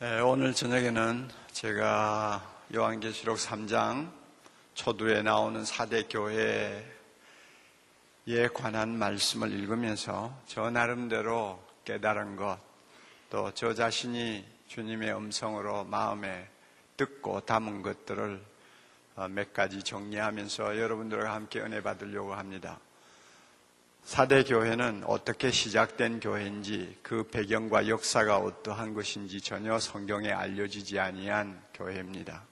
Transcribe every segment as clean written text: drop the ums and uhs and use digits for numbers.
오늘 저녁에는 제가 요한계시록 3장 초두에 나오는 4대 교회에 관한 말씀을 읽으면서 저 나름대로 깨달은 것, 또 저 자신이 주님의 음성으로 마음에 듣고 담은 것들을 몇 가지 정리하면서 여러분들과 함께 은혜 받으려고 합니다. 4대 교회는 어떻게 시작된 교회인지, 그 배경과 역사가 어떠한 것인지 전혀 성경에 알려지지 아니한 교회입니다.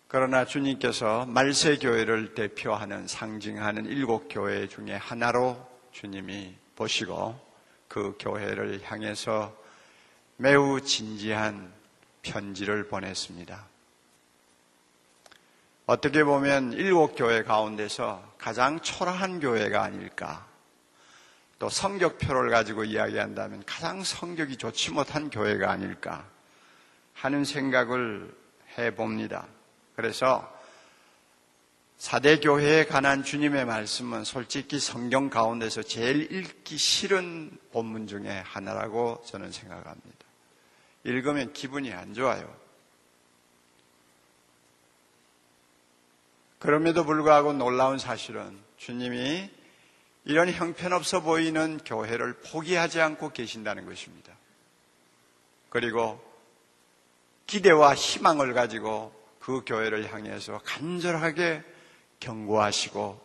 그러나 주님께서 말세교회를 대표하는, 상징하는 7교회 중에 하나로 주님이 보시고 그 교회를 향해서 매우 진지한 편지를 보냈습니다. 어떻게 보면 7교회 가운데서 가장 초라한 교회가 아닐까, 또 성적표를 가지고 이야기한다면 가장 성적이 좋지 못한 교회가 아닐까 하는 생각을 해봅니다. 그래서 4대 교회에 관한 주님의 말씀은 솔직히 성경 가운데서 제일 읽기 싫은 본문 중에 하나라고 저는 생각합니다. 읽으면 기분이 안 좋아요. 그럼에도 불구하고 놀라운 사실은 주님이 이런 형편없어 보이는 교회를 포기하지 않고 계신다는 것입니다. 그리고 기대와 희망을 가지고 그 교회를 향해서 간절하게 경고하시고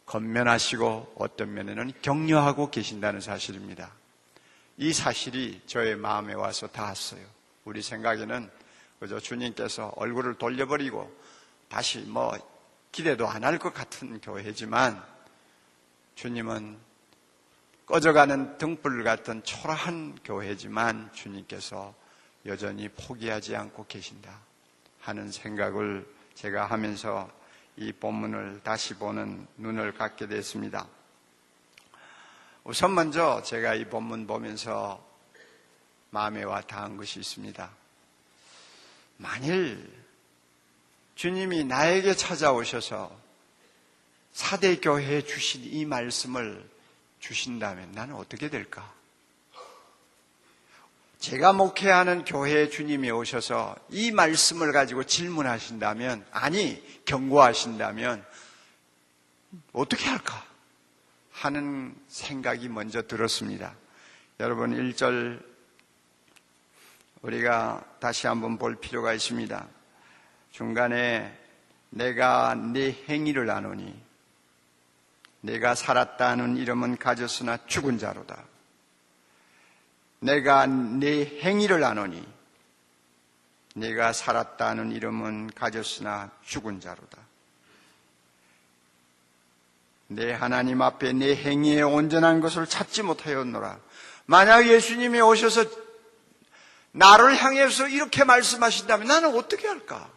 건면하시고 어떤 면에는 격려하고 계신다는 사실입니다. 이 사실이 저의 마음에 와서 닿았어요. 우리 생각에는 그저 주님께서 얼굴을 돌려버리고 다시 기대도 안 할 것 같은 교회지만, 주님은 꺼져가는 등불 같은 초라한 교회지만 주님께서 여전히 포기하지 않고 계신다 하는 생각을 제가 하면서 이 본문을 다시 보는 눈을 갖게 됐습니다. 우선 먼저 제가 이 본문 보면서 마음에 와 닿은 것이 있습니다. 만일 주님이 나에게 찾아오셔서 4대 교회에 주신 이 말씀을 주신다면 나는 어떻게 될까? 제가 목회하는 교회에 주님이 오셔서 이 말씀을 가지고 질문하신다면, 아니 경고하신다면 어떻게 할까 하는 생각이 먼저 들었습니다. 여러분 1절 우리가 다시 한번 볼 필요가 있습니다. 중간에 내가 네 행위를 아노니 내가 살았다는 이름은 가졌으나 죽은 자로다. 내가 네 행위를 아노니 내가 살았다는 이름은 가졌으나 죽은 자로다. 내 하나님 앞에 내 행위에 온전한 것을 찾지 못하였노라. 만약 예수님이 오셔서 나를 향해서 이렇게 말씀하신다면 나는 어떻게 할까?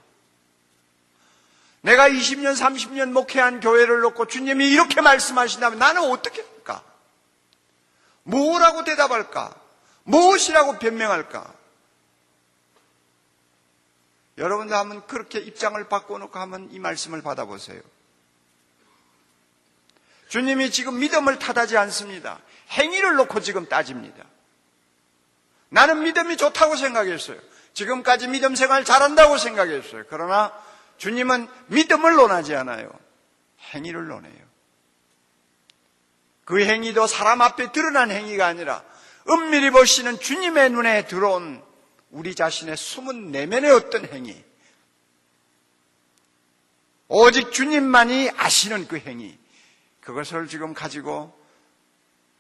내가 20년, 30년 목회한 교회를 놓고 주님이 이렇게 말씀하신다면 나는 어떻게 할까? 뭐라고 대답할까? 무엇이라고 변명할까? 여러분도 한번 그렇게 입장을 바꿔놓고 한번 이 말씀을 받아보세요. 주님이 지금 믿음을 탓하지 않습니다. 행위를 놓고 지금 따집니다. 나는 믿음이 좋다고 생각했어요. 지금까지 믿음 생활 잘한다고 생각했어요. 그러나 주님은 믿음을 논하지 않아요. 행위를 논해요. 그 행위도 사람 앞에 드러난 행위가 아니라 은밀히 보시는 주님의 눈에 들어온 우리 자신의 숨은 내면의 어떤 행위, 오직 주님만이 아시는 그 행위, 그것을 지금 가지고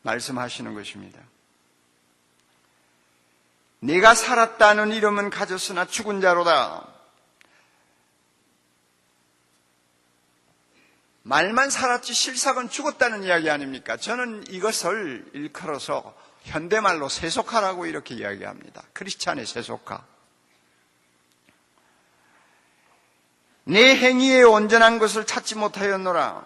말씀하시는 것입니다. 네가 살았다는 이름은 가졌으나 죽은 자로다. 말만 살았지 실상은 죽었다는 이야기 아닙니까? 저는 이것을 일컬어서 현대말로 세속화라고 이렇게 이야기합니다. 크리스찬의 세속화. 내 행위에 온전한 것을 찾지 못하였노라.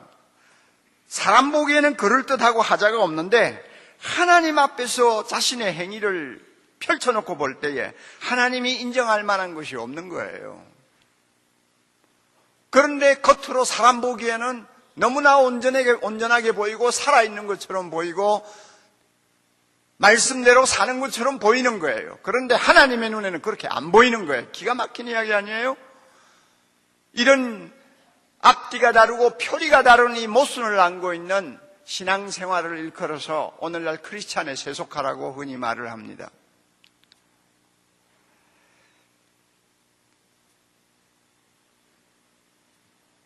사람 보기에는 그럴듯하고 하자가 없는데 하나님 앞에서 자신의 행위를 펼쳐놓고 볼 때에 하나님이 인정할 만한 것이 없는 거예요. 그런데 겉으로 사람 보기에는 너무나 온전하게 보이고 살아있는 것처럼 보이고 말씀대로 사는 것처럼 보이는 거예요. 그런데 하나님의 눈에는 그렇게 안 보이는 거예요. 기가 막힌 이야기 아니에요? 이런 앞뒤가 다르고 표리가 다른 이 모순을 안고 있는 신앙생활을 일컬어서 오늘날 크리스찬에 세속화라고 흔히 말을 합니다.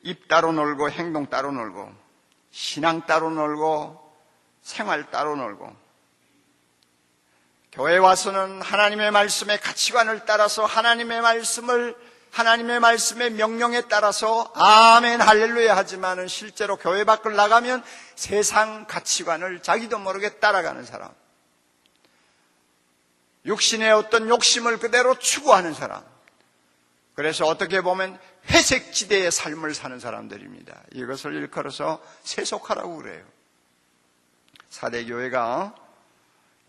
입 따로 놀고 행동 따로 놀고 신앙 따로 놀고 생활 따로 놀고 교회 와서는 하나님의 말씀의 가치관을 따라서 하나님의 말씀의 명령에 따라서 아멘 할렐루야 하지만은 실제로 교회 밖을 나가면 세상 가치관을 자기도 모르게 따라가는 사람, 육신의 어떤 욕심을 그대로 추구하는 사람, 그래서 어떻게 보면 회색지대의 삶을 사는 사람들입니다. 이것을 일컬어서 세속화라고 그래요. 사대교회가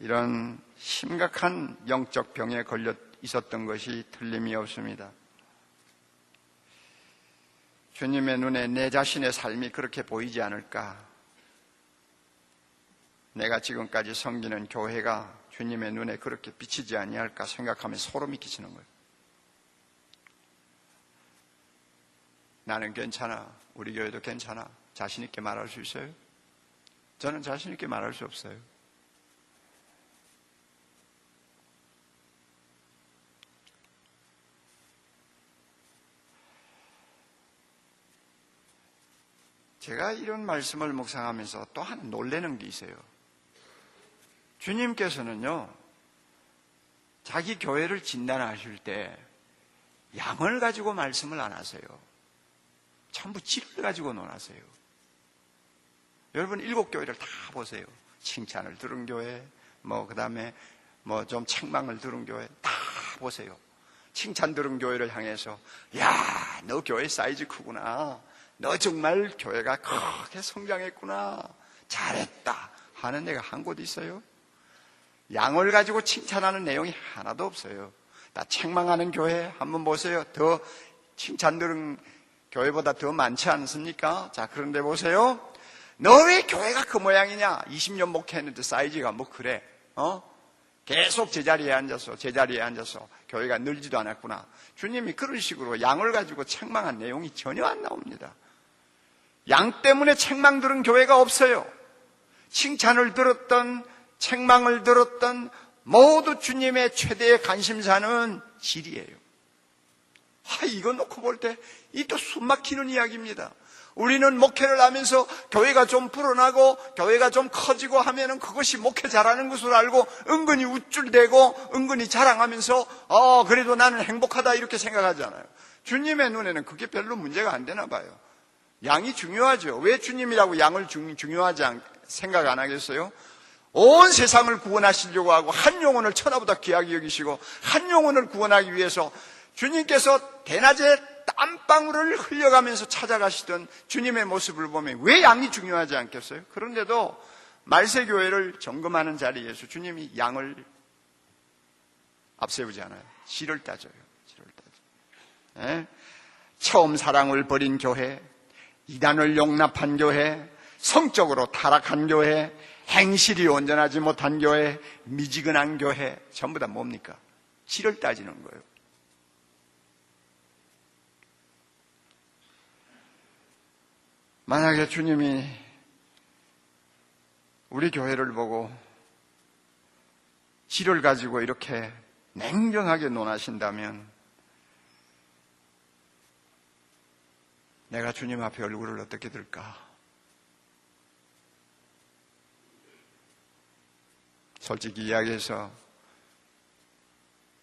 이런 심각한 영적 병에 걸려 있었던 것이 틀림이 없습니다. 주님의 눈에 내 자신의 삶이 그렇게 보이지 않을까? 내가 지금까지 섬기는 교회가 주님의 눈에 그렇게 비치지 아니할까 생각하면 소름이 끼치는 거예요. 나는 괜찮아. 우리 교회도 괜찮아. 자신 있게 말할 수 있어요? 저는 자신 있게 말할 수 없어요. 제가 이런 말씀을 묵상하면서 또 하나 놀라는 게 있어요. 주님께서는요, 자기 교회를 진단하실 때 양을 가지고 말씀을 안 하세요. 전부 질을 가지고 논하세요. 여러분 7교회를 다 보세요. 칭찬을 들은 교회, 그 다음에 좀 책망을 들은 교회 다 보세요. 칭찬 들은 교회를 향해서 야, 너 교회 사이즈 크구나. 너 정말 교회가 크게 성장했구나. 잘했다. 하는 데가 한 곳 있어요? 양을 가지고 칭찬하는 내용이 하나도 없어요. 다 책망하는 교회 한번 보세요. 더 칭찬 들은 교회보다 더 많지 않습니까? 자, 그런데 보세요. 너 왜 교회가 그 모양이냐? 20년 목회했는데 사이즈가 그래? 계속 제자리에 앉아서 교회가 늘지도 않았구나. 주님이 그런 식으로 양을 가지고 책망한 내용이 전혀 안 나옵니다. 양 때문에 책망 들은 교회가 없어요. 칭찬을 들었던, 책망을 들었던 모두 주님의 최대의 관심사는 질이에요. 이거 놓고 볼 때 이 또 숨막히는 이야기입니다. 우리는 목회를 하면서 교회가 좀 불어나고 교회가 좀 커지고 하면은 그것이 목회 잘하는 것으로 알고 은근히 우쭐대고 은근히 자랑하면서 그래도 나는 행복하다 이렇게 생각하잖아요. 주님의 눈에는 그게 별로 문제가 안 되나 봐요. 양이 중요하죠. 왜 주님이라고 양을 중요하지 생각 안 하겠어요? 온 세상을 구원하시려고 하고 한 영혼을 천하보다 귀하게 여기시고 한 영혼을 구원하기 위해서 주님께서 대낮에 땀방울을 흘려가면서 찾아가시던 주님의 모습을 보면 왜 양이 중요하지 않겠어요? 그런데도 말세교회를 점검하는 자리에서 주님이 양을 앞세우지 않아요. 질을 따져요. 예? 처음 사랑을 버린 교회, 이단을 용납한 교회, 성적으로 타락한 교회, 행실이 온전하지 못한 교회, 미지근한 교회, 전부 다 뭡니까? 질을 따지는 거예요. 만약에 주님이 우리 교회를 보고 질을 가지고 이렇게 냉정하게 논하신다면 내가 주님 앞에 얼굴을 어떻게 들까? 솔직히 이야기해서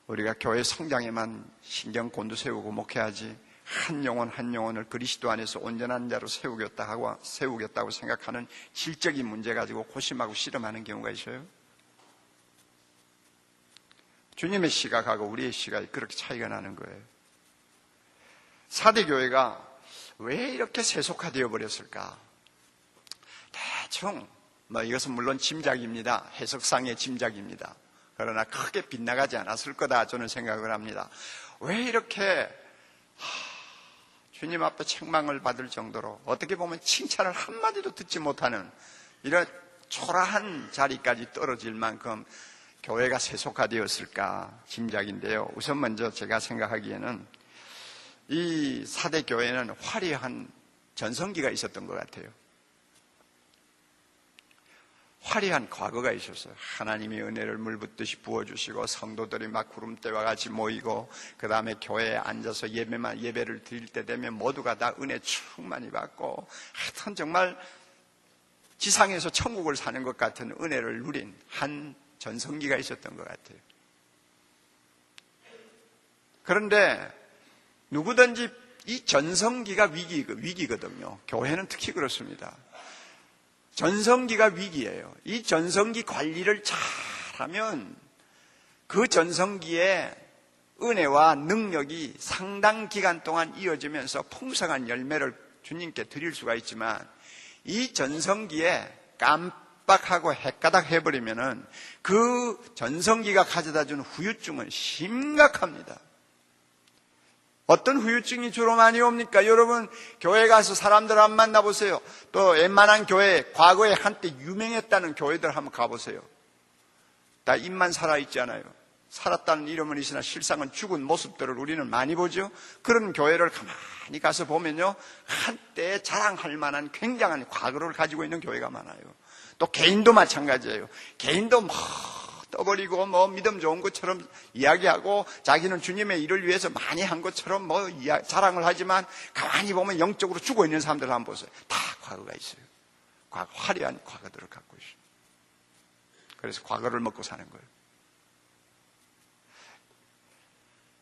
우리가 교회 성장에만 신경 곤두세우고 목회하지 한 영혼 한 영혼을 그리스도 안에서 온전한 자로 세우겠다고 생각하는 질적인 문제 가지고 고심하고 씨름하는 경우가 있어요. 주님의 시각하고 우리의 시각이 그렇게 차이가 나는 거예요. 사대교회가 왜 이렇게 세속화되어 버렸을까? 대충 이것은 물론 짐작입니다. 해석상의 짐작입니다. 그러나 크게 빗나가지 않았을 거다 저는 생각을 합니다. 왜 이렇게 주님 앞에 책망을 받을 정도로 어떻게 보면 칭찬을 한마디도 듣지 못하는 이런 초라한 자리까지 떨어질 만큼 교회가 세속화되었을까 짐작인데요. 우선 먼저 제가 생각하기에는 이 사대 교회는 화려한 전성기가 있었던 것 같아요. 화려한 과거가 있었어요. 하나님이 은혜를 물붓듯이 부어주시고 성도들이 막 구름대와 같이 모이고 그 다음에 교회에 앉아서 예배를 드릴 때 되면 모두가 다 은혜 충만히 받고 하여튼 정말 지상에서 천국을 사는 것 같은 은혜를 누린 한 전성기가 있었던 것 같아요. 그런데 누구든지 이 전성기가 위기거든요. 교회는 특히 그렇습니다. 전성기가 위기예요. 이 전성기 관리를 잘하면 그 전성기에 은혜와 능력이 상당 기간 동안 이어지면서 풍성한 열매를 주님께 드릴 수가 있지만 이 전성기에 깜빡하고 헷가닥 해버리면은 그 전성기가 가져다준 후유증은 심각합니다. 어떤 후유증이 주로 많이 옵니까? 여러분 교회 가서 사람들 한번 만나보세요. 또 웬만한 교회, 과거에 한때 유명했다는 교회들 한번 가보세요. 다 입만 살아있잖아요. 살았다는 이름은 있으나 실상은 죽은 모습들을 우리는 많이 보죠. 그런 교회를 가만히 가서 보면요, 한때 자랑할 만한 굉장한 과거를 가지고 있는 교회가 많아요. 또 개인도 마찬가지예요. 개인도 떠버리고 믿음 좋은 것처럼 이야기하고 자기는 주님의 일을 위해서 많이 한 것처럼 자랑을 하지만 가만히 보면 영적으로 죽어 있는 사람들 한번 보세요. 다 과거가 있어요. 화려한 과거들을 갖고 있어요. 그래서 과거를 먹고 사는 거예요.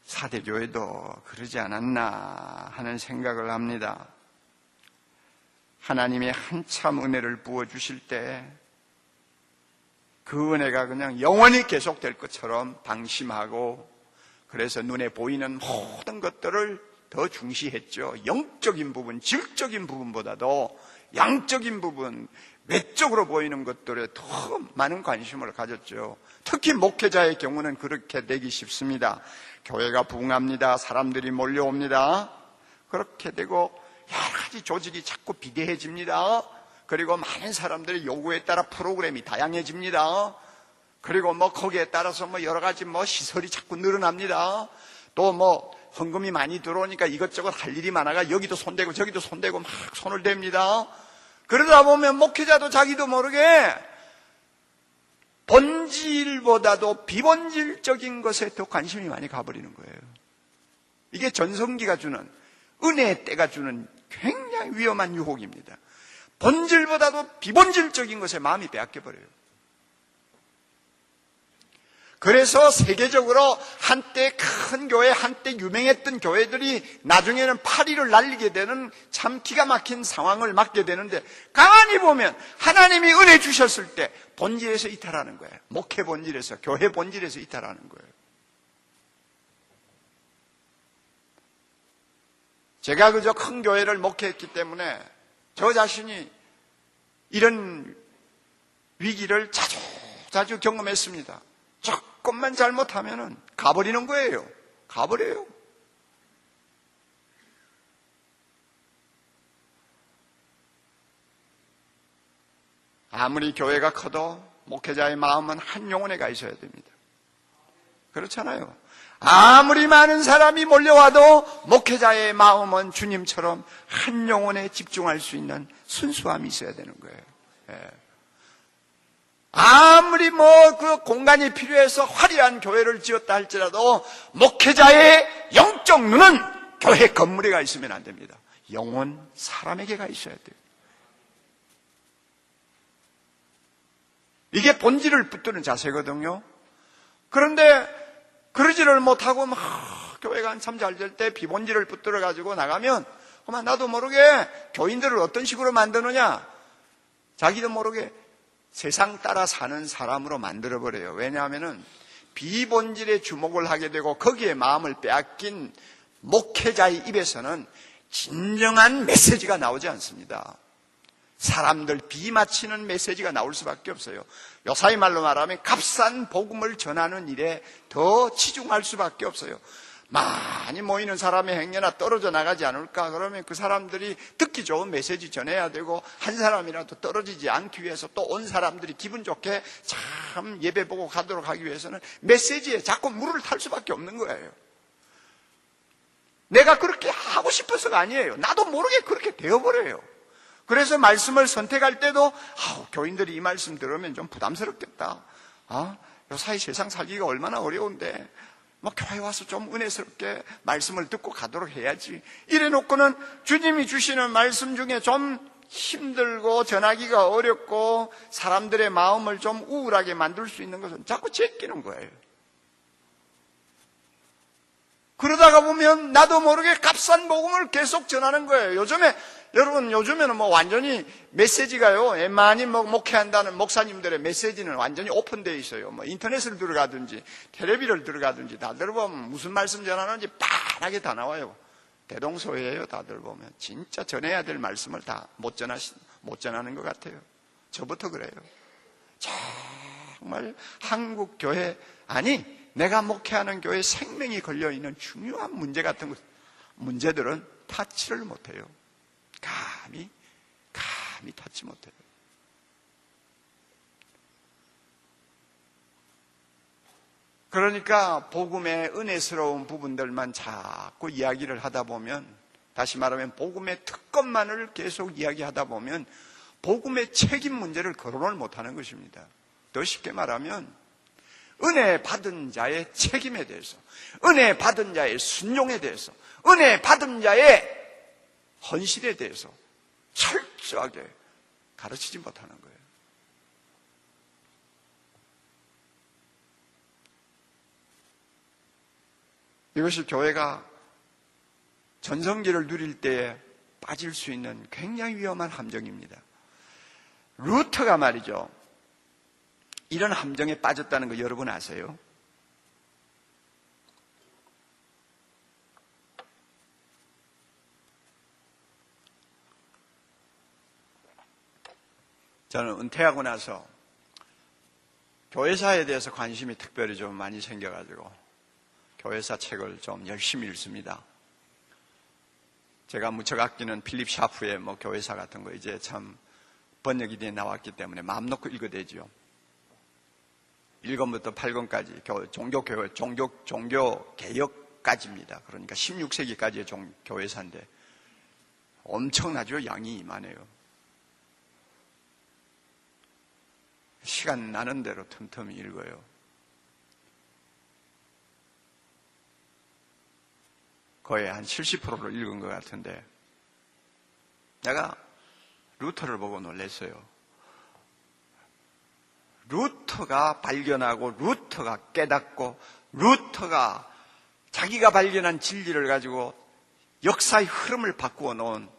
사대교회도 그러지 않았나 하는 생각을 합니다. 하나님의 한참 은혜를 부어주실 때 그 은혜가 그냥 영원히 계속될 것처럼 방심하고 그래서 눈에 보이는 모든 것들을 더 중시했죠. 영적인 부분, 질적인 부분보다도 양적인 부분, 외적으로 보이는 것들에 더 많은 관심을 가졌죠. 특히 목회자의 경우는 그렇게 되기 쉽습니다. 교회가 부흥합니다. 사람들이 몰려옵니다. 그렇게 되고 여러 가지 조직이 자꾸 비대해집니다. 그리고 많은 사람들의 요구에 따라 프로그램이 다양해집니다. 그리고 거기에 따라서 여러 가지 시설이 자꾸 늘어납니다. 또 헌금이 많이 들어오니까 이것저것 할 일이 많아가 여기도 손대고 저기도 손대고 막 손을 댑니다. 그러다 보면 목회자도 자기도 모르게 본질보다도 비본질적인 것에 더 관심이 많이 가버리는 거예요. 이게 전성기가 주는, 은혜의 때가 주는 굉장히 위험한 유혹입니다. 본질보다도 비본질적인 것에 마음이 빼앗겨버려요. 그래서 세계적으로 한때 큰 교회, 한때 유명했던 교회들이 나중에는 파리를 날리게 되는 참 기가 막힌 상황을 맞게 되는데, 가만히 보면 하나님이 은혜 주셨을 때 본질에서 이탈하는 거예요. 목회 본질에서, 교회 본질에서 이탈하는 거예요. 제가 그저 큰 교회를 목회했기 때문에 저 자신이 이런 위기를 자주 경험했습니다. 조금만 잘못하면 가버리는 거예요. 가버려요. 아무리 교회가 커도 목회자의 마음은 한 영혼에 가 있어야 됩니다. 그렇잖아요. 아무리 많은 사람이 몰려와도 목회자의 마음은 주님처럼 한 영혼에 집중할 수 있는 순수함이 있어야 되는 거예요. 예. 아무리 그 공간이 필요해서 화려한 교회를 지었다 할지라도 목회자의 영적 눈은 교회 건물에 가 있으면 안 됩니다. 영혼 사람에게 가 있어야 돼요. 이게 본질을 붙드는 자세거든요. 그런데 그러지를 못하고 교회가 한참 잘 될 때 비본질을 붙들어 가지고 나가면 나도 모르게 교인들을 어떤 식으로 만드느냐, 자기도 모르게 세상 따라 사는 사람으로 만들어버려요. 왜냐하면 비본질에 주목을 하게 되고 거기에 마음을 빼앗긴 목회자의 입에서는 진정한 메시지가 나오지 않습니다. 사람들 비맞히는 메시지가 나올 수밖에 없어요. 요사이 말로 말하면 값싼 복음을 전하는 일에 더 치중할 수밖에 없어요. 많이 모이는 사람의 행여나 떨어져 나가지 않을까? 그러면 그 사람들이 듣기 좋은 메시지 전해야 되고, 한 사람이라도 떨어지지 않기 위해서 또 온 사람들이 기분 좋게 참 예배 보고 가도록 하기 위해서는 메시지에 자꾸 물을 탈 수밖에 없는 거예요. 내가 그렇게 하고 싶어서가 아니에요. 나도 모르게 그렇게 되어버려요. 그래서 말씀을 선택할 때도 교인들이 이 말씀 들으면 좀 부담스럽겠다. 요사이 세상 살기가 얼마나 어려운데 교회 와서 좀 은혜스럽게 말씀을 듣고 가도록 해야지. 이래놓고는 주님이 주시는 말씀 중에 좀 힘들고 전하기가 어렵고 사람들의 마음을 좀 우울하게 만들 수 있는 것은 자꾸 제끼는 거예요. 그러다가 보면 나도 모르게 값싼 복음을 계속 전하는 거예요. 요즘에는 완전히 메시지가요, 많이 목회한다는 목사님들의 메시지는 완전히 오픈되어 있어요. 인터넷을 들어가든지, 텔레비를 들어가든지, 다들 보면 무슨 말씀 전하는지 빤하게 다 나와요. 대동소이해요, 다들 보면. 진짜 전해야 될 말씀을 다 못 전하는 것 같아요. 저부터 그래요. 정말 한국 교회, 내가 목회하는 교회에 생명이 걸려있는 중요한 문제 같은 문제들은 타치를 못해요. 감히 타치 못해요. 그러니까 복음의 은혜스러운 부분들만 자꾸 이야기를 하다 보면, 다시 말하면 복음의 특권만을 계속 이야기하다 보면 복음의 책임 문제를 거론을 못하는 것입니다. 더 쉽게 말하면 은혜 받은 자의 책임에 대해서, 은혜 받은 자의 순종에 대해서, 은혜 받은 자의 헌신에 대해서 철저하게 가르치지 못하는 거예요. 이것이 교회가 전성기를 누릴 때에 빠질 수 있는 굉장히 위험한 함정입니다. 루터가 말이죠, 이런 함정에 빠졌다는 거 여러분 아세요? 저는 은퇴하고 나서 교회사에 대해서 관심이 특별히 좀 많이 생겨가지고 교회사 책을 좀 열심히 읽습니다. 제가 무척 아끼는 필립 샤프의 교회사 같은 거 이제 참 번역이 돼 나왔기 때문에 마음 놓고 읽어대죠. 1권부터 8권까지 종교 개혁까지입니다. 그러니까 16세기까지의 교회사인데 엄청나죠. 양이 이만해요. 시간 나는 대로 틈틈이 읽어요. 거의 한 70%를 읽은 것 같은데 내가 루터를 보고 놀랐어요. 루터가 발견하고 루터가 깨닫고 루터가 자기가 발견한 진리를 가지고 역사의 흐름을 바꾸어 놓은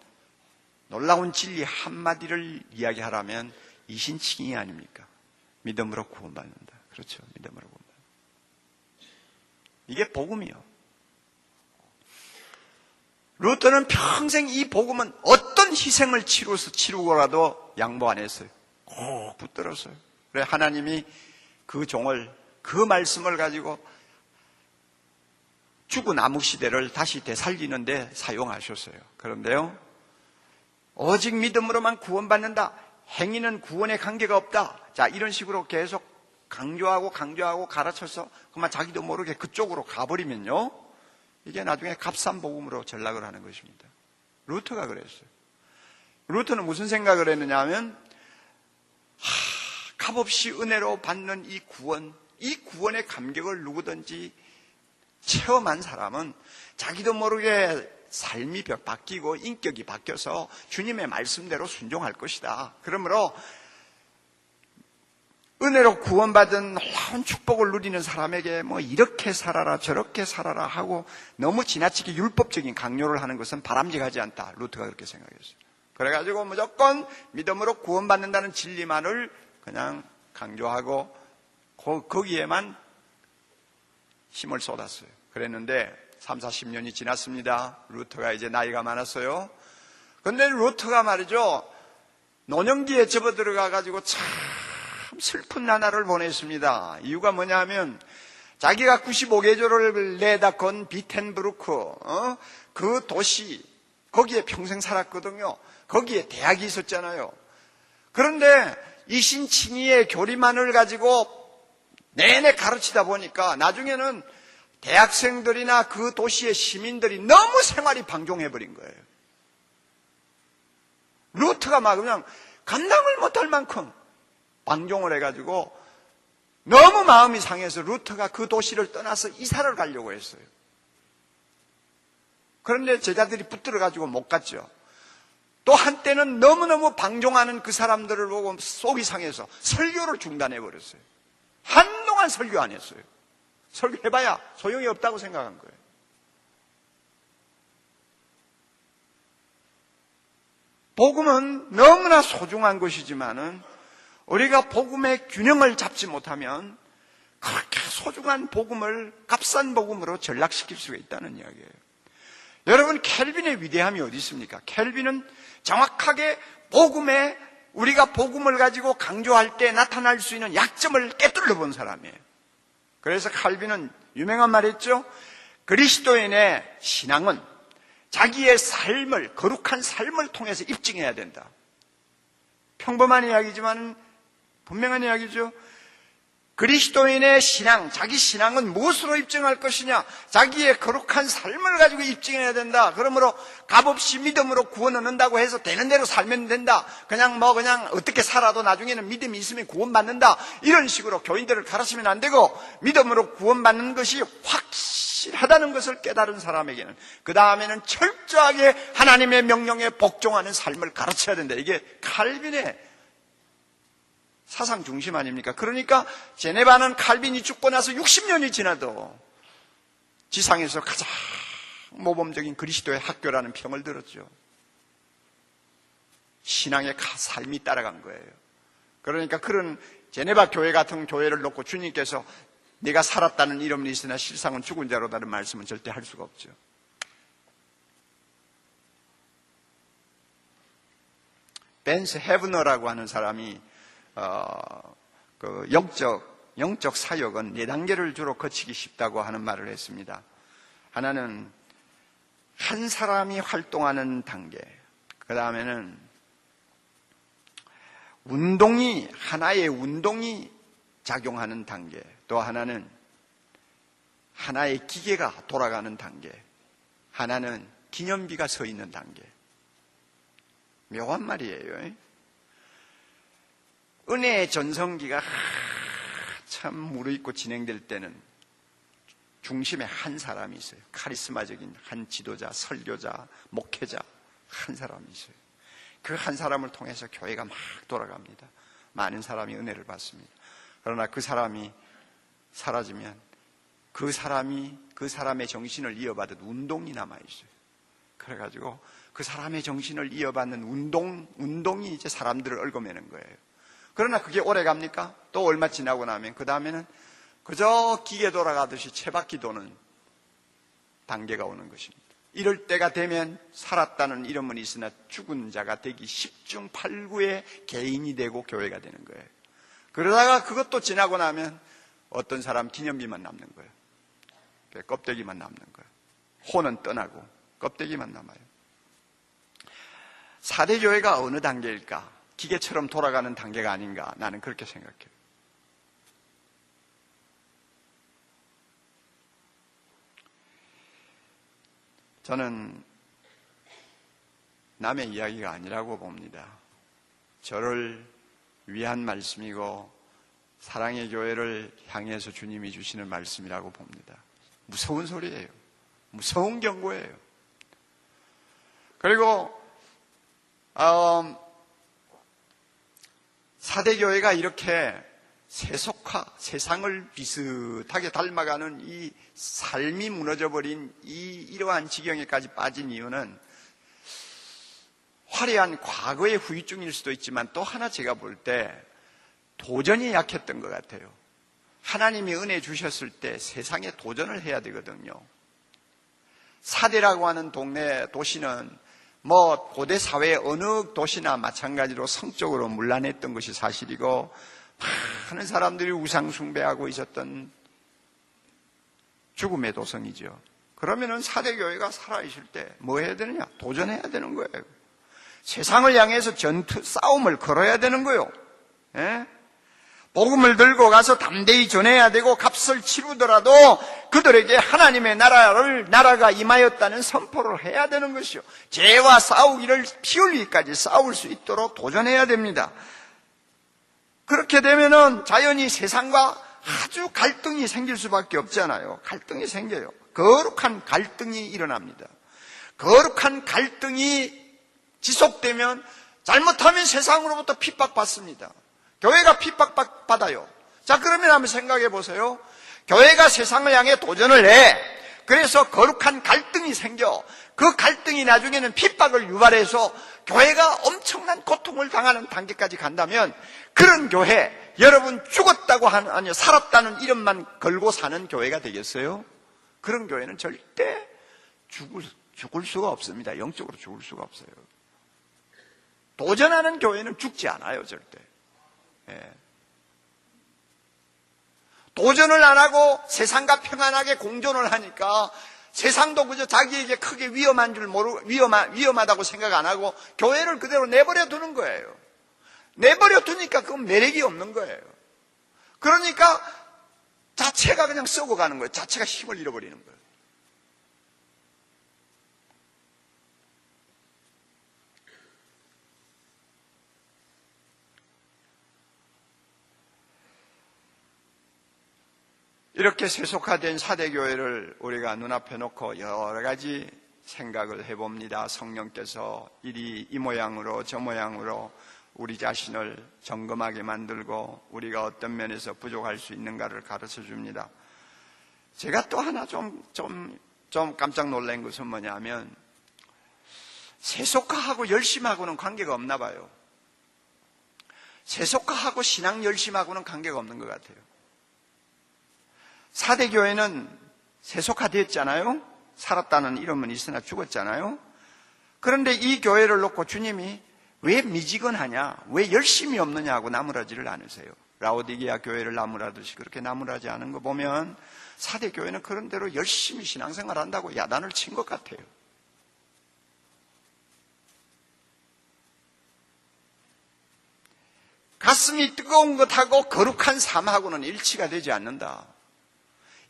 놀라운 진리 한마디를 이야기하라면 이신칭이 아닙니까? 믿음으로 구원받는다. 그렇죠. 믿음으로 구원받는다. 이게 복음이요. 루터는 평생 이 복음은 어떤 희생을 치르고라도 양보 안 했어요. 꼭 붙들었어요. 그래 하나님이 그 종을, 그 말씀을 가지고 죽은 암흑 시대를 다시 되살리는데 사용하셨어요. 그런데요, 오직 믿음으로만 구원받는다. 행위는 구원에 관계가 없다. 자, 이런 식으로 계속 강조하고 가르쳐서 그만 자기도 모르게 그쪽으로 가버리면요, 이게 나중에 값싼 복음으로 전락을 하는 것입니다. 루터가 그랬어요. 루터는 무슨 생각을 했느냐 하면 값없이 은혜로 받는 이 구원의 감격을 누구든지 체험한 사람은 자기도 모르게 삶이 바뀌고 인격이 바뀌어서 주님의 말씀대로 순종할 것이다. 그러므로 은혜로 구원받은 놀라운 축복을 누리는 사람에게 이렇게 살아라 저렇게 살아라 하고 너무 지나치게 율법적인 강요를 하는 것은 바람직하지 않다. 루터가 그렇게 생각했어요. 그래가지고 무조건 믿음으로 구원받는다는 진리만을 그냥 강조하고 거기에만 힘을 쏟았어요. 그랬는데 30-40년이 지났습니다. 루터가 이제 나이가 많았어요. 그런데 루터가 말이죠, 노년기에 접어들어가가지고 참 슬픈 나날을 보냈습니다. 이유가 뭐냐면 자기가 95개조를 내다 건 비텐브루크, 그 도시, 거기에 평생 살았거든요. 거기에 대학이 있었잖아요. 그런데 이신칭의의 교리만을 가지고 내내 가르치다 보니까 나중에는 대학생들이나 그 도시의 시민들이 너무 생활이 방종해버린 거예요. 루터가 막 그냥 감당을 못할 만큼 방종을 해가지고 너무 마음이 상해서 루터가 그 도시를 떠나서 이사를 가려고 했어요. 그런데 제자들이 붙들어가지고 못 갔죠. 또 한때는 너무너무 방종하는 그 사람들을 보고 속이 상해서 설교를 중단해버렸어요. 한동안 설교 안 했어요. 설교해봐야 소용이 없다고 생각한 거예요. 복음은 너무나 소중한 것이지만은 우리가 복음의 균형을 잡지 못하면 그렇게 소중한 복음을 값싼 복음으로 전락시킬 수가 있다는 이야기예요. 여러분, 켈빈의 위대함이 어디 있습니까? 켈빈은 정확하게 복음에 우리가 복음을 가지고 강조할 때 나타날 수 있는 약점을 깨뚫어 본 사람이에요. 그래서 칼빈은 유명한 말 했죠. 그리스도인의 신앙은 자기의 삶을, 거룩한 삶을 통해서 입증해야 된다. 평범한 이야기지만 분명한 이야기죠. 그리스도인의 신앙, 자기 신앙은 무엇으로 입증할 것이냐? 자기의 거룩한 삶을 가지고 입증해야 된다. 그러므로 값없이 믿음으로 구원 얻는다고 해서 되는 대로 살면 된다. 그냥 어떻게 살아도 나중에는 믿음이 있으면 구원받는다. 이런 식으로 교인들을 가르치면 안 되고, 믿음으로 구원받는 것이 확실하다는 것을 깨달은 사람에게는 그 다음에는 철저하게 하나님의 명령에 복종하는 삶을 가르쳐야 된다. 이게 칼빈의 사상 중심 아닙니까? 그러니까 제네바는 칼빈이 죽고 나서 60년이 지나도 지상에서 가장 모범적인 그리스도의 학교라는 평을 들었죠. 신앙의 삶이 따라간 거예요. 그러니까 그런 제네바 교회 같은 교회를 놓고 주님께서 네가 살았다는 이름은 있으나 실상은 죽은 자로다는 말씀은 절대 할 수가 없죠. 벤스 헤브너라고 하는 사람이 그 영적 사역은 4단계를 주로 거치기 쉽다고 하는 말을 했습니다. 하나는 한 사람이 활동하는 단계, 그 다음에는 하나의 운동이 작용하는 단계, 또 하나는 하나의 기계가 돌아가는 단계, 하나는 기념비가 서 있는 단계. 묘한 말이에요. 은혜의 전성기가 참 무르익고 진행될 때는 중심에 한 사람이 있어요. 카리스마적인 한 지도자, 설교자, 목회자 한 사람이 있어요. 그 한 사람을 통해서 교회가 막 돌아갑니다. 많은 사람이 은혜를 받습니다. 그러나 그 사람이 사라지면 그 사람의 정신을 이어받은 운동이 남아있어요. 그래가지고 그 사람의 정신을 이어받는 운동이 이제 사람들을 얽어매는 거예요. 그러나 그게 오래 갑니까? 또 얼마 지나고 나면 그 다음에는 그저 기계 돌아가듯이 채바퀴 도는 단계가 오는 것입니다. 이럴 때가 되면 살았다는 이름은 있으나 죽은 자가 되기 10중 8구의 개인이 되고 교회가 되는 거예요. 그러다가 그것도 지나고 나면 어떤 사람 기념비만 남는 거예요. 껍데기만 남는 거예요. 혼은 떠나고 껍데기만 남아요. 4대 교회가 어느 단계일까? 기계처럼 돌아가는 단계가 아닌가? 나는 그렇게 생각해요. 저는 남의 이야기가 아니라고 봅니다. 저를 위한 말씀이고 사랑의 교회를 향해서 주님이 주시는 말씀이라고 봅니다. 무서운 소리예요. 무서운 경고예요. 그리고 4대 교회가 이렇게 세속화, 세상을 비슷하게 닮아가는 이 삶이 무너져버린 이러한 지경에까지 빠진 이유는 화려한 과거의 후유증일 수도 있지만 또 하나 제가 볼 때 도전이 약했던 것 같아요. 하나님이 은혜 주셨을 때 세상에 도전을 해야 되거든요. 사대라고 하는 도시는 고대 사회의 어느 도시나 마찬가지로 성적으로 문란했던 것이 사실이고 많은 사람들이 우상 숭배하고 있었던 죽음의 도성이죠. 그러면은 사대교회가 살아있을 때 뭐 해야 되느냐? 도전해야 되는 거예요. 세상을 향해서 전투, 싸움을 걸어야 되는 거예요. 예? 복음을 들고 가서 담대히 전해야 되고 값을 치르더라도 그들에게 하나님의 나라가 임하였다는 선포를 해야 되는 것이요. 죄와 싸우기를 피 흘리기까지 싸울 수 있도록 도전해야 됩니다. 그렇게 되면은 자연히 세상과 아주 갈등이 생길 수밖에 없잖아요. 갈등이 생겨요. 거룩한 갈등이 일어납니다. 거룩한 갈등이 지속되면 잘못하면 세상으로부터 핍박받습니다. 교회가 핍박받아요. 자, 그러면 한번 생각해 보세요. 교회가 세상을 향해 도전을 해. 그래서 거룩한 갈등이 생겨. 그 갈등이 나중에는 핍박을 유발해서 교회가 엄청난 고통을 당하는 단계까지 간다면 그런 교회, 여러분 죽었다고 아니요 살았다는 이름만 걸고 사는 교회가 되겠어요? 그런 교회는 절대 죽을 수가 없습니다. 영적으로 죽을 수가 없어요. 도전하는 교회는 죽지 않아요, 절대. 예. 도전을 안 하고 세상과 평안하게 공존을 하니까 세상도 그저 자기에게 크게 위험한 줄 모르고 위험하다고 생각 안 하고 교회를 그대로 내버려 두는 거예요. 내버려 두니까 그건 매력이 없는 거예요. 그러니까 자체가 그냥 썩어가는 거예요. 자체가 힘을 잃어버리는 거예요. 이렇게 세속화된 사대교회를 우리가 눈앞에 놓고 여러 가지 생각을 해봅니다. 성령께서 이리 이 모양으로 저 모양으로 우리 자신을 점검하게 만들고 우리가 어떤 면에서 부족할 수 있는가를 가르쳐 줍니다. 제가 또 하나 좀 깜짝 놀란 것은 뭐냐면 세속화하고 열심하고는 관계가 없나 봐요. 세속화하고 신앙 열심하고는 관계가 없는 것 같아요. 사대교회는 세속화됐잖아요. 살았다는 이름은 있으나 죽었잖아요. 그런데 이 교회를 놓고 주님이 왜 미지근하냐, 왜 열심이 없느냐 하고 나무라지를 않으세요. 라오디게아 교회를 나무라듯이 그렇게 나무라지 않은 거 보면 사대교회는 그런 대로 열심히 신앙생활 한다고 야단을 친 것 같아요. 가슴이 뜨거운 것하고 거룩한 삶하고는 일치가 되지 않는다.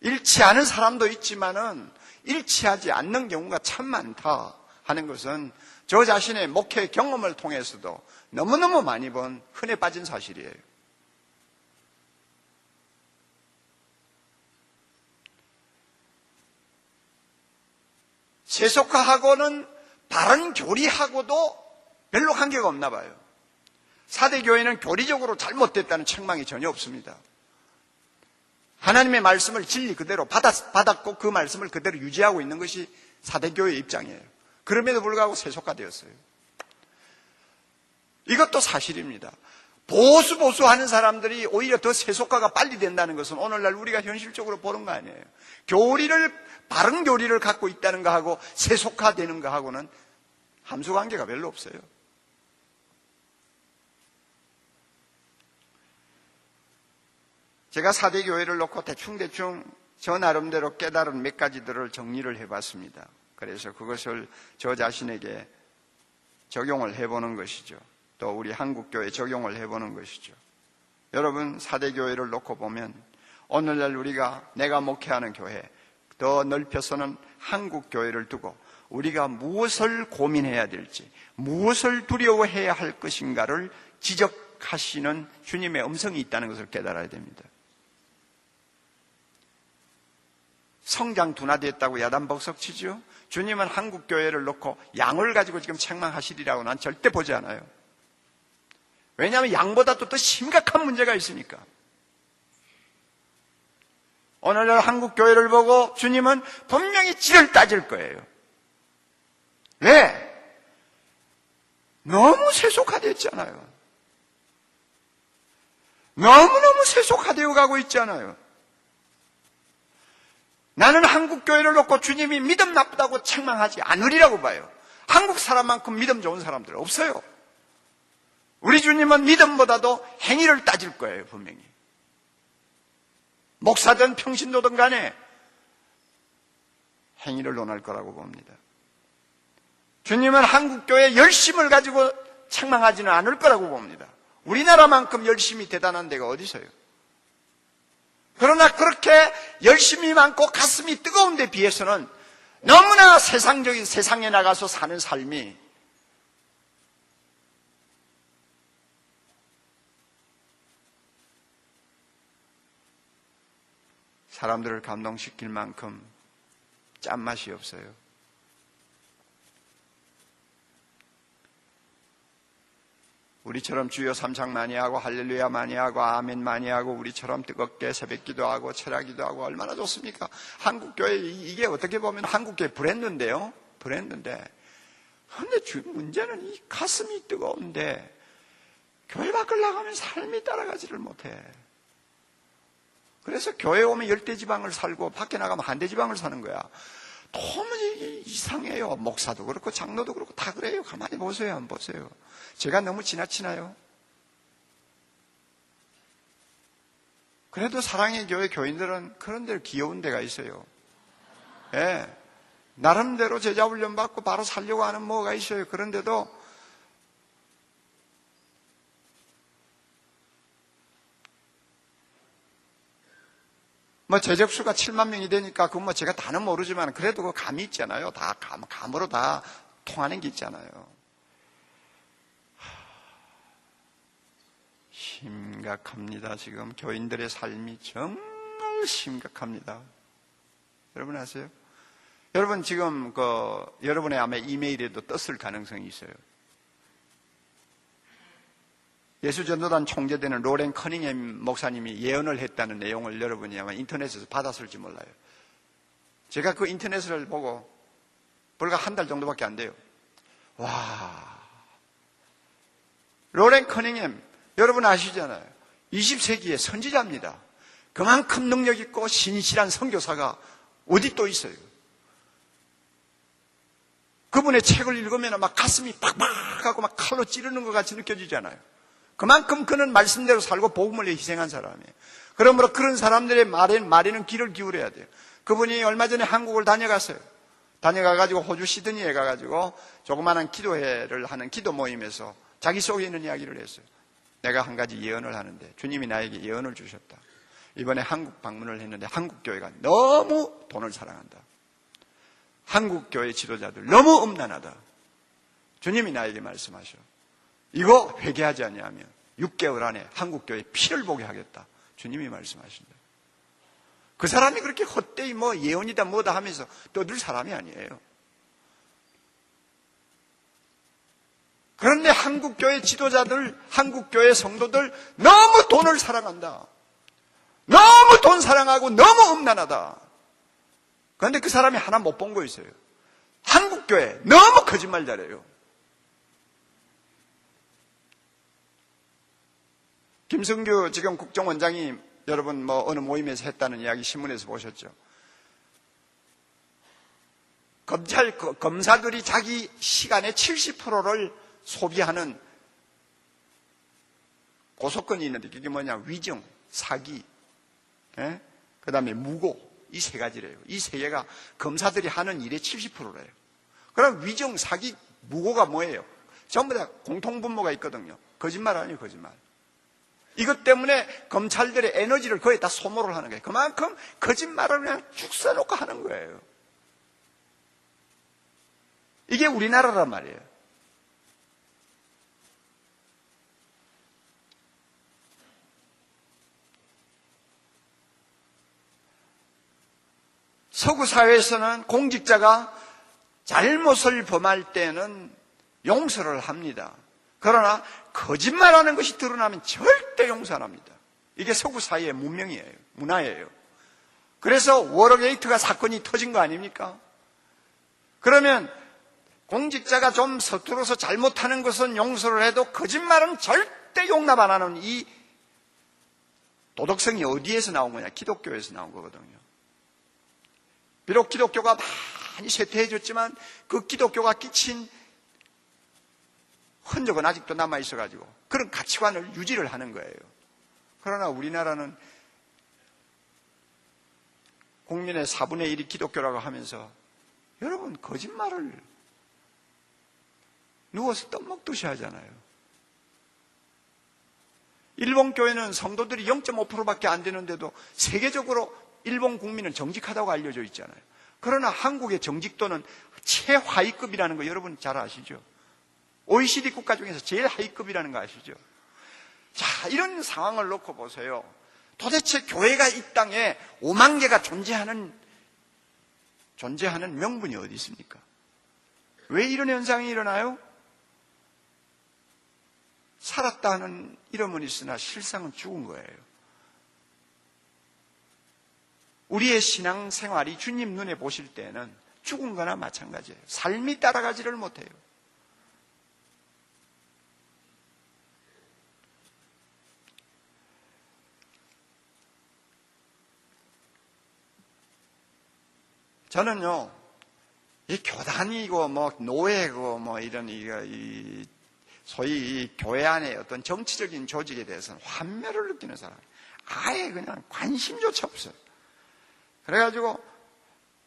일치하는 사람도 있지만은 일치하지 않는 경우가 참 많다 하는 것은 저 자신의 목회 경험을 통해서도 너무너무 많이 본 흔해 빠진 사실이에요. 세속화하고는 바른 교리하고도 별로 관계가 없나 봐요. 사대교회는 교리적으로 잘못됐다는 책망이 전혀 없습니다. 하나님의 말씀을 진리 그대로 받았고 그 말씀을 그대로 유지하고 있는 것이 사대교회의 입장이에요. 그럼에도 불구하고 세속화되었어요. 이것도 사실입니다. 보수하는 사람들이 오히려 더 세속화가 빨리 된다는 것은 오늘날 우리가 현실적으로 보는 거 아니에요. 바른 교리를 갖고 있다는 거하고 세속화되는 거하고는 함수관계가 별로 없어요. 제가 사대교회를 놓고 대충 저 나름대로 깨달은 몇 가지들을 정리를 해봤습니다. 그래서 그것을 저 자신에게 적용을 해보는 것이죠. 또 우리 한국교회에 적용을 해보는 것이죠. 여러분, 사대교회를 놓고 보면 오늘날 내가 목회하는 교회, 더 넓혀서는 한국교회를 두고 우리가 무엇을 고민해야 될지, 무엇을 두려워해야 할 것인가를 지적하시는 주님의 음성이 있다는 것을 깨달아야 됩니다. 성장 둔화됐다고 야단벅석 치죠. 주님은 한국교회를 놓고 양을 가지고 지금 책망하시리라고 난 절대 보지 않아요. 왜냐하면 양보다도 더 심각한 문제가 있으니까. 오늘날 한국교회를 보고 주님은 분명히 질을 따질 거예요. 왜? 너무 세속화됐잖아요. 너무너무 세속화되어 가고 있잖아요. 나는 한국교회를 놓고 주님이 믿음 나쁘다고 책망하지 않으리라고 봐요. 한국 사람만큼 믿음 좋은 사람들 없어요. 우리 주님은 믿음보다도 행위를 따질 거예요, 분명히. 목사든 평신도든 간에 행위를 논할 거라고 봅니다. 주님은 한국교회 열심을 가지고 책망하지는 않을 거라고 봅니다. 우리나라만큼 열심이 대단한 데가 어디 있어요? 그러나 그렇게 열심이 많고 가슴이 뜨거운 데 비해서는 너무나 세상적인 세상에 나가서 사는 삶이 사람들을 감동시킬 만큼 짠맛이 없어요. 우리처럼 주여 삼창 많이 하고 할렐루야 많이 하고 아멘 많이 하고 우리처럼 뜨겁게 새벽기도 하고 철야기도 하고 얼마나 좋습니까? 한국교회 이게 어떻게 보면 한국교회 브랜드인데요. 브랜드인데 그런데 문제는 이 가슴이 뜨거운데 교회 밖을 나가면 삶이 따라가지를 못해. 그래서 교회 오면 열대지방을 살고 밖에 나가면 한대지방을 사는 거야. 너무 이상해요. 목사도 그렇고 장로도 그렇고 다 그래요. 가만히 보세요. 안 보세요. 제가 너무 지나치나요? 그래도 사랑의 교회 교인들은 그런 데로 귀여운 데가 있어요. 예. 나름대로 제자 훈련 받고 바로 살려고 하는 뭐가 있어요. 그런데도 뭐 재적수가 7만 명이 되니까 그건 뭐 제가 다는 모르지만 그래도 그 감이 있잖아요. 다 감으로 다 통하는 게 있잖아요. 심각합니다. 지금 교인들의 삶이 정말 심각합니다. 여러분 아세요? 여러분 지금 여러분의 아마 이메일에도 떴을 가능성이 있어요. 예수전도단 총재되는 로렌 커닝햄 목사님이 예언을 했다는 내용을 여러분이 아마 인터넷에서 받았을지 몰라요. 제가 그 인터넷을 보고 불과 한 달 정도밖에 안 돼요. 와, 로렌 커닝햄 여러분 아시잖아요. 20세기의 선지자입니다. 그만큼 능력 있고 신실한 선교사가 어디 또 있어요. 그분의 책을 읽으면 막 가슴이 팍팍하고 막 칼로 찌르는 것 같이 느껴지잖아요. 그만큼 그는 말씀대로 살고 복음을 위해 희생한 사람이에요. 그러므로 그런 사람들의 말에는 귀를 기울여야 돼요. 그분이 얼마 전에 한국을 다녀갔어요. 다녀가가지고 호주 시드니에 가가지고 조그마한 기도회를 하는 기도 모임에서 자기 속에 있는 이야기를 했어요. 내가 한 가지 예언을 하는데 주님이 나에게 예언을 주셨다. 이번에 한국 방문을 했는데 한국교회가 너무 돈을 사랑한다. 한국교회 지도자들 너무 음란하다. 주님이 나에게 말씀하셔. 이거 회개하지 않냐면 6개월 안에 한국교회 피를 보게 하겠다. 주님이 말씀하신다. 그 사람이 그렇게 헛되이 뭐 예언이다 뭐다 하면서 떠들 사람이 아니에요. 그런데 한국교회 지도자들, 한국교회 성도들 너무 돈을 사랑한다. 너무 돈 사랑하고 너무 음란하다. 그런데 그 사람이 하나 못 본 거 있어요. 한국교회 너무 거짓말 잘해요. 김성규 지금 국정원장이 여러분 뭐 어느 모임에서 했다는 이야기 신문에서 보셨죠? 검사들이 자기 시간의 70%를 소비하는 고소건이 있는데 그게 뭐냐? 위증, 사기, 그 다음에 무고 이 세 가지래요. 이 세 개가 검사들이 하는 일의 70%래요. 그럼 위증, 사기, 무고가 뭐예요? 전부 다 공통분모가 있거든요. 거짓말 아니에요, 거짓말. 이것 때문에 검찰들의 에너지를 거의 다 소모를 하는 거예요. 그만큼 거짓말을 그냥 쭉 써놓고 하는 거예요. 이게 우리나라란 말이에요. 서구 사회에서는 공직자가 잘못을 범할 때는 용서를 합니다. 그러나 거짓말하는 것이 드러나면 절대 용서 안 합니다. 이게 서구 사회의 문명이에요. 문화예요. 그래서 워터게이트가 사건이 터진 거 아닙니까? 그러면 공직자가 좀 서툴러서 잘못하는 것은 용서를 해도 거짓말은 절대 용납 안 하는 이 도덕성이 어디에서 나온 거냐? 기독교에서 나온 거거든요. 비록 기독교가 많이 쇠퇴해졌지만 그 기독교가 끼친 흔적은 아직도 남아있어가지고 그런 가치관을 유지를 하는 거예요. 그러나 우리나라는 국민의 4분의 1이 기독교라고 하면서 여러분, 거짓말을 누워서 떡 먹듯이 하잖아요. 일본 교회는 성도들이 0.5%밖에 안 되는데도 세계적으로 일본 국민은 정직하다고 알려져 있잖아요. 그러나 한국의 정직도는 최하위급이라는 거 여러분 잘 아시죠? OECD 국가 중에서 제일 하위급이라는 거 아시죠? 자, 이런 상황을 놓고 보세요. 도대체 교회가 이 땅에 5만 개가 존재하는 명분이 어디 있습니까? 왜 이런 현상이 일어나요? 살았다 하는 이름은 있으나 실상은 죽은 거예요. 우리의 신앙생활이 주님 눈에 보실 때는 죽은 거나 마찬가지예요. 삶이 따라가지를 못해요. 저는요, 이 교단이고 노예고 이런 소위 이 교회 안에 어떤 정치적인 조직에 대해서는 환멸을 느끼는 사람이에요. 아예 그냥 관심조차 없어요. 그래가지고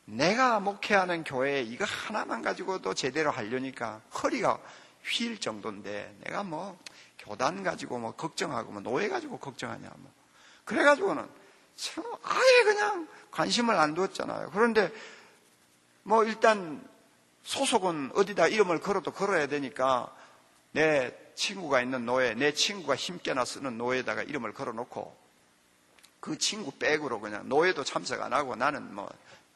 내가 목회하는 교회 이거 하나만 가지고도 제대로 하려니까 허리가 휠 정도인데 내가 교단 가지고 걱정하고 노예 가지고 걱정하냐 그래가지고는 참 아예 그냥 관심을 안 두었잖아요. 그런데 일단 소속은 어디다 이름을 걸어야 되니까 내 친구가 있는 노예, 내 친구가 힘께나 쓰는 노예에다가 이름을 걸어놓고 그 친구 백으로 그냥 노예도 참석 안 하고 나는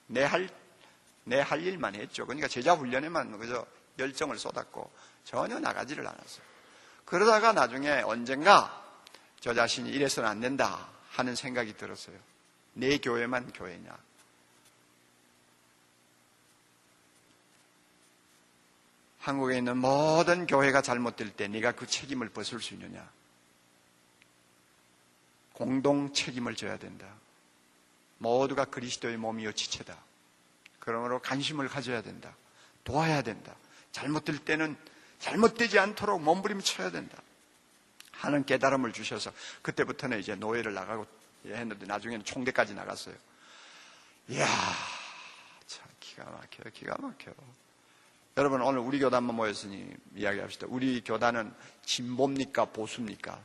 내 할 일만 했죠. 그러니까 제자 훈련에만 그저 열정을 쏟았고 전혀 나가지를 않았어요. 그러다가 나중에 언젠가 저 자신이 이래서는 안 된다 하는 생각이 들었어요. 내 교회만 교회냐? 한국에 있는 모든 교회가 잘못될 때 네가 그 책임을 벗을 수 있느냐? 공동 책임을 져야 된다. 모두가 그리스도의 몸이요 지체다. 그러므로 관심을 가져야 된다. 도와야 된다. 잘못될 때는 잘못되지 않도록 몸부림쳐야 된다 하는 깨달음을 주셔서 그때부터는 이제 노예를 나가고 했는데 나중에는 총대까지 나갔어요. 이야, 참 기가 막혀요. 여러분, 오늘 우리 교단만 모였으니 이야기합시다. 우리 교단은 진보입니까? 보수입니까?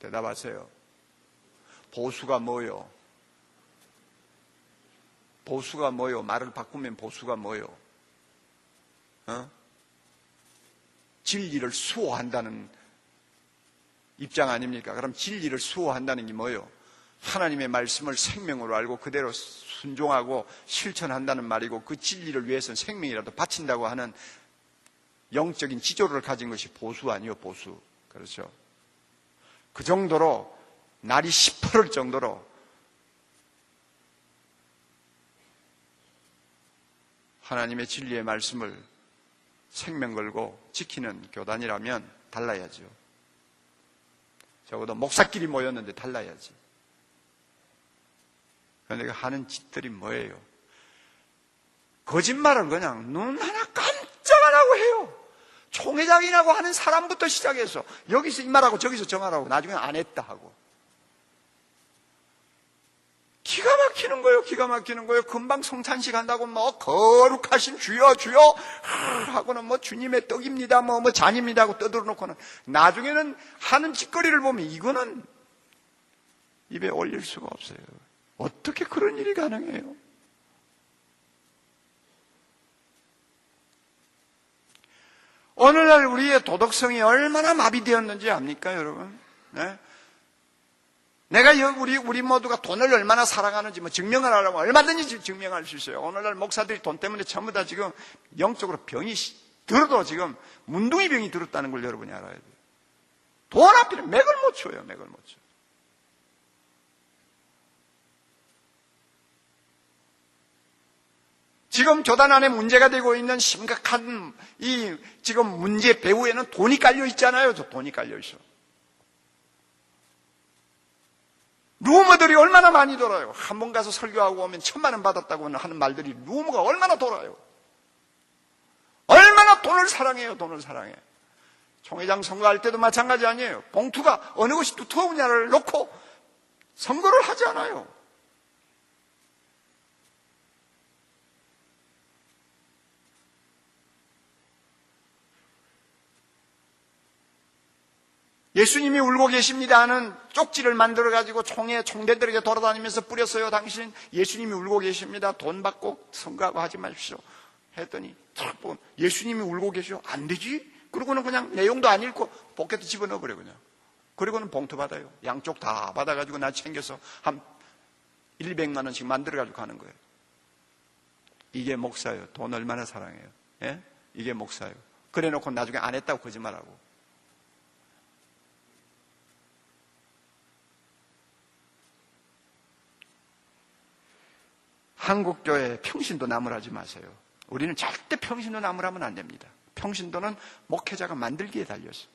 대답하세요. 보수가 뭐요? 보수가 뭐요? 말을 바꾸면 보수가 뭐요? 진리를 수호한다는 입장 아닙니까? 그럼 진리를 수호한다는 게 뭐요? 하나님의 말씀을 생명으로 알고 그대로 순종하고 실천한다는 말이고 그 진리를 위해서는 생명이라도 바친다고 하는 영적인 지조를 가진 것이 보수 아니요? 보수. 그렇죠? 그 정도로 날이 시퍼럴 정도로 하나님의 진리의 말씀을 생명 걸고 지키는 교단이라면 달라야죠. 적어도 목사끼리 모였는데 달라야지. 그런데 하는 짓들이 뭐예요? 거짓말을 그냥 눈 하나 깜짝 안 하고 해요. 총회장이라고 하는 사람부터 시작해서 여기서 이 말하고 저기서 저 말하고 나중에 안 했다 하고 기가 막히는 거예요. 기가 막히는 거예요. 금방 성찬식 한다고 거룩하신 주여 주여 하고는 주님의 떡입니다 잔입니다 하고 떠들어 놓고는 나중에는 하는 짓거리를 보면 이거는 입에 올릴 수가 없어요. 어떻게 그런 일이 가능해요? 오늘날 우리의 도덕성이 얼마나 마비되었는지 압니까, 여러분? 네? 내가 우리 모두가 돈을 얼마나 사랑하는지 증명을 하려면 얼마든지 증명할 수 있어요. 오늘날 목사들이 돈 때문에 전부 다 지금 영적으로 병이 들어도 지금 문둥이 병이 들었다는 걸 여러분이 알아야 돼요. 돈 앞에는 맥을 못 쳐요, 맥을 못 쳐. 지금 교단 안에 문제가 되고 있는 심각한 이 지금 문제 배후에는 돈이 깔려 있잖아요. 저 돈이 깔려 있어. 루머들이 얼마나 많이 돌아요. 한 번 가서 설교하고 오면 1,000만 원 받았다고 하는 말들이 루머가 얼마나 돌아요. 얼마나 돈을 사랑해요. 돈을 사랑해. 총회장 선거할 때도 마찬가지 아니에요. 봉투가 어느 것이 두터우냐를 놓고 선거를 하지 않아요. 예수님이 울고 계십니다 하는 쪽지를 만들어가지고 총대들에게 돌아다니면서 뿌렸어요. 당신 예수님이 울고 계십니다. 돈 받고 선거하고 하지 마십시오. 했더니 탁 보면 예수님이 울고 계셔. 안 되지? 그러고는 그냥 내용도 안 읽고 포켓에 집어넣어버려 그냥. 그리고는 봉투 받아요. 양쪽 다 받아가지고 나 챙겨서 한 100만 원씩 만들어가지고 가는 거예요. 이게 목사예요. 돈 얼마나 사랑해요. 예? 이게 목사예요. 그래 놓고 나중에 안 했다고 거짓말하고. 한국교회 평신도 나무라지 마세요. 우리는 절대 평신도 나무라면 안 됩니다. 평신도는 목회자가 만들기에 달렸어요.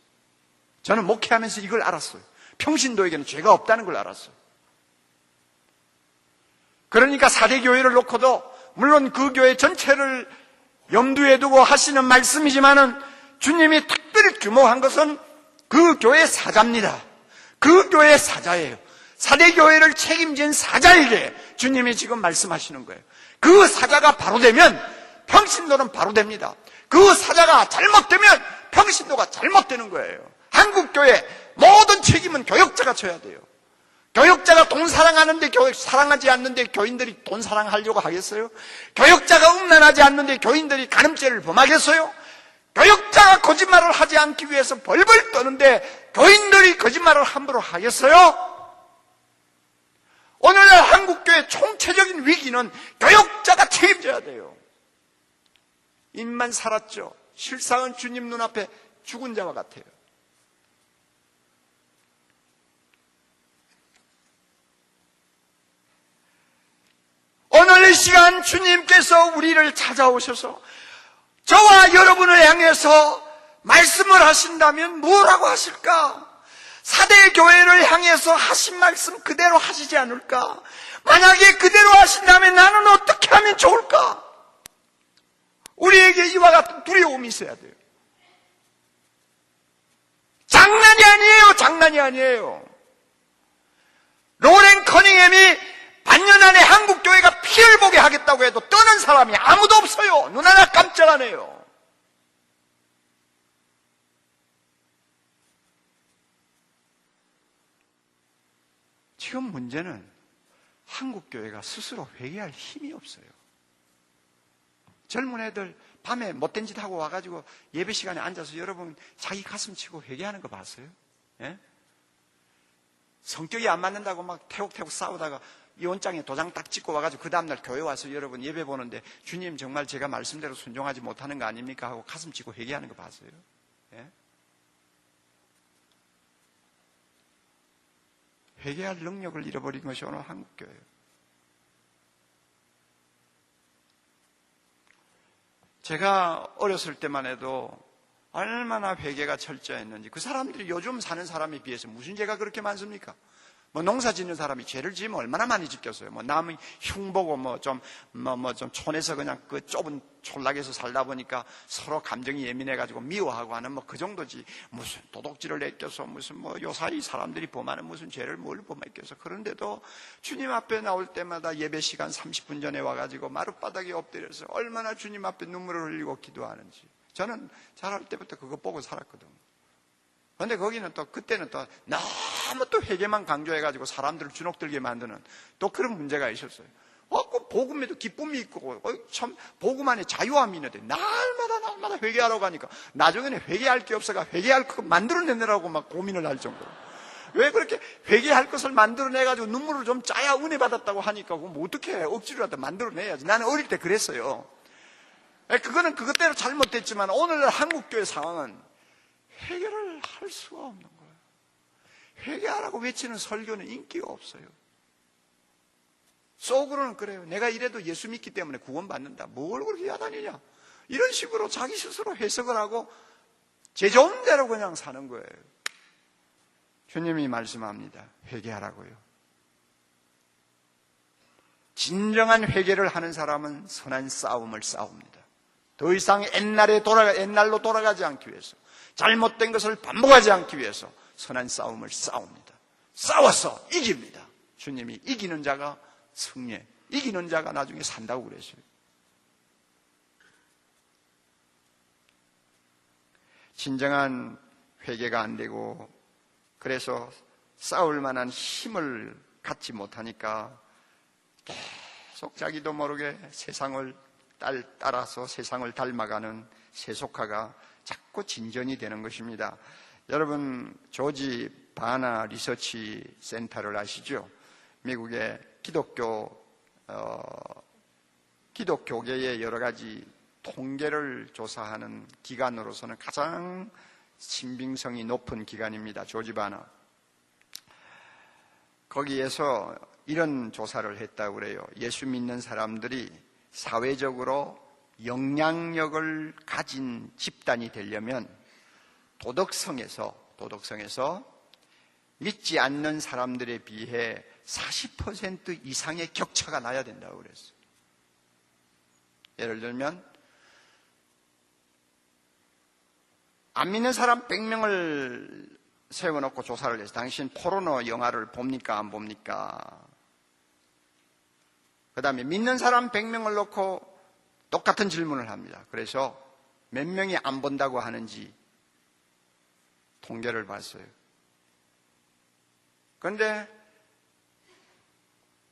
저는 목회하면서 이걸 알았어요. 평신도에게는 죄가 없다는 걸 알았어요. 그러니까 4대 교회를 놓고도 물론 그 교회 전체를 염두에 두고 하시는 말씀이지만은 주님이 특별히 규모한 것은 그 교회 사자입니다. 그 교회 사자예요. 4대 교회를 책임진 사자에게 주님이 지금 말씀하시는 거예요. 그 사자가 바로 되면 평신도는 바로 됩니다. 그 사자가 잘못되면 평신도가 잘못되는 거예요. 한국교회 모든 책임은 교역자가 져야 돼요. 교역자가 돈 사랑하는데 사랑하지 않는데 교인들이 돈 사랑하려고 하겠어요? 교역자가 음란하지 않는데 교인들이 간음죄를 범하겠어요? 교역자가 거짓말을 하지 않기 위해서 벌벌 떠는데 교인들이 거짓말을 함부로 하겠어요? 오늘날 한국교회 총체적인 위기는 교역자가 책임져야 돼요. 입만 살았죠. 실상은 주님 눈앞에 죽은 자와 같아요. 오늘 이 시간 주님께서 우리를 찾아오셔서 저와 여러분을 향해서 말씀을 하신다면 뭐라고 하실까? 4대 교회를 향해서 하신 말씀 그대로 하시지 않을까? 만약에 그대로 하신다면 나는 어떻게 하면 좋을까? 우리에게 이와 같은 두려움이 있어야 돼요. 장난이 아니에요. 장난이 아니에요. 로렌 커닝햄이 반년 안에 한국교회가 피를 보게 하겠다고 해도 떠는 사람이 아무도 없어요. 눈 하나 깜짝 안 해요. 지금 문제는 한국교회가 스스로 회개할 힘이 없어요. 젊은 애들 밤에 못된 짓 하고 와가지고 예배 시간에 앉아서 여러분 자기 가슴 치고 회개하는 거 봤어요? 예? 성격이 안 맞는다고 막 태국태국 싸우다가 이혼장에 도장 딱 찍고 와가지고 그 다음날 교회 와서 여러분 예배 보는데 주님 정말 제가 말씀대로 순종하지 못하는 거 아닙니까? 하고 가슴 치고 회개하는 거 봤어요? 예? 회개할 능력을 잃어버린 것이 오늘 한국교회예요. 제가 어렸을 때만 해도 얼마나 회개가 철저했는지. 그 사람들이 요즘 사는 사람에 비해서 무슨 죄가 그렇게 많습니까? 뭐 농사 짓는 사람이 죄를 지으면 얼마나 많이 짓겠어요. 뭐 남의 흉보고 좀 촌에서 그냥 그 좁은 촌락에서 살다 보니까 서로 감정이 예민해가지고 미워하고 하는 뭐 그 정도지. 무슨 도둑질을 했겠어. 무슨 뭐 요사이 사람들이 범하는 무슨 죄를 뭘 범했겠어. 그런데도 주님 앞에 나올 때마다 예배 시간 30분 전에 와가지고 마룻바닥에 엎드려서 얼마나 주님 앞에 눈물을 흘리고 기도하는지. 저는 자랄 때부터 그거 보고 살았거든요. 그런데 거기는 또 그때는 또 너무 또 회개만 강조해가지고 사람들을 주눅들게 만드는 또 그런 문제가 있었어요. 그 복음에도 기쁨이 있고 참 복음 안에 자유함이 있는데 날마다 회개하러 가니까 나중에는 회개할 게 없어가 회개할 거 만들어내느라고 막 고민을 할 정도로. 왜 그렇게 회개할 것을 만들어내가지고 눈물을 좀 짜야 은혜 받았다고 하니까 그럼 어떻게 해? 억지로라도 만들어내야지. 나는 어릴 때 그랬어요. 그거는 그것대로 잘못됐지만 오늘날 한국교회 상황은 회개를 할 수가 없는 거예요. 회개하라고 외치는 설교는 인기가 없어요. 속으로는 그래요. 내가 이래도 예수 믿기 때문에 구원받는다. 뭘 그렇게 야단이냐. 이런 식으로 자기 스스로 해석을 하고 제 좋은 대로 그냥 사는 거예요. 주님이 말씀합니다. 회개하라고요. 진정한 회개를 하는 사람은 선한 싸움을 싸웁니다. 더 이상 옛날로 돌아가지 않기 위해서, 잘못된 것을 반복하지 않기 위해서 선한 싸움을 싸웁니다. 싸워서 이깁니다. 주님이 이기는 자가 승리해. 이기는 자가 나중에 산다고 그랬어요. 진정한 회개가 안 되고 그래서 싸울 만한 힘을 갖지 못하니까 계속 자기도 모르게 세상을 따라서 세상을 닮아가는 세속화가 자꾸 진전이 되는 것입니다. 여러분, 조지 바나 리서치 센터를 아시죠? 미국의 기독교계의 여러 가지 통계를 조사하는 기관으로서는 가장 신빙성이 높은 기관입니다. 조지 바나. 거기에서 이런 조사를 했다고 그래요. 예수 믿는 사람들이 사회적으로 영향력을 가진 집단이 되려면 도덕성에서 믿지 않는 사람들에 비해 40% 이상의 격차가 나야 된다고 그랬어요. 예를 들면 안 믿는 사람 100명을 세워놓고 조사를 해서 당신 포르노 영화를 봅니까 안 봅니까? 그 다음에 믿는 사람 100명을 놓고 똑같은 질문을 합니다. 그래서 몇 명이 안 본다고 하는지 통계를 봤어요. 그런데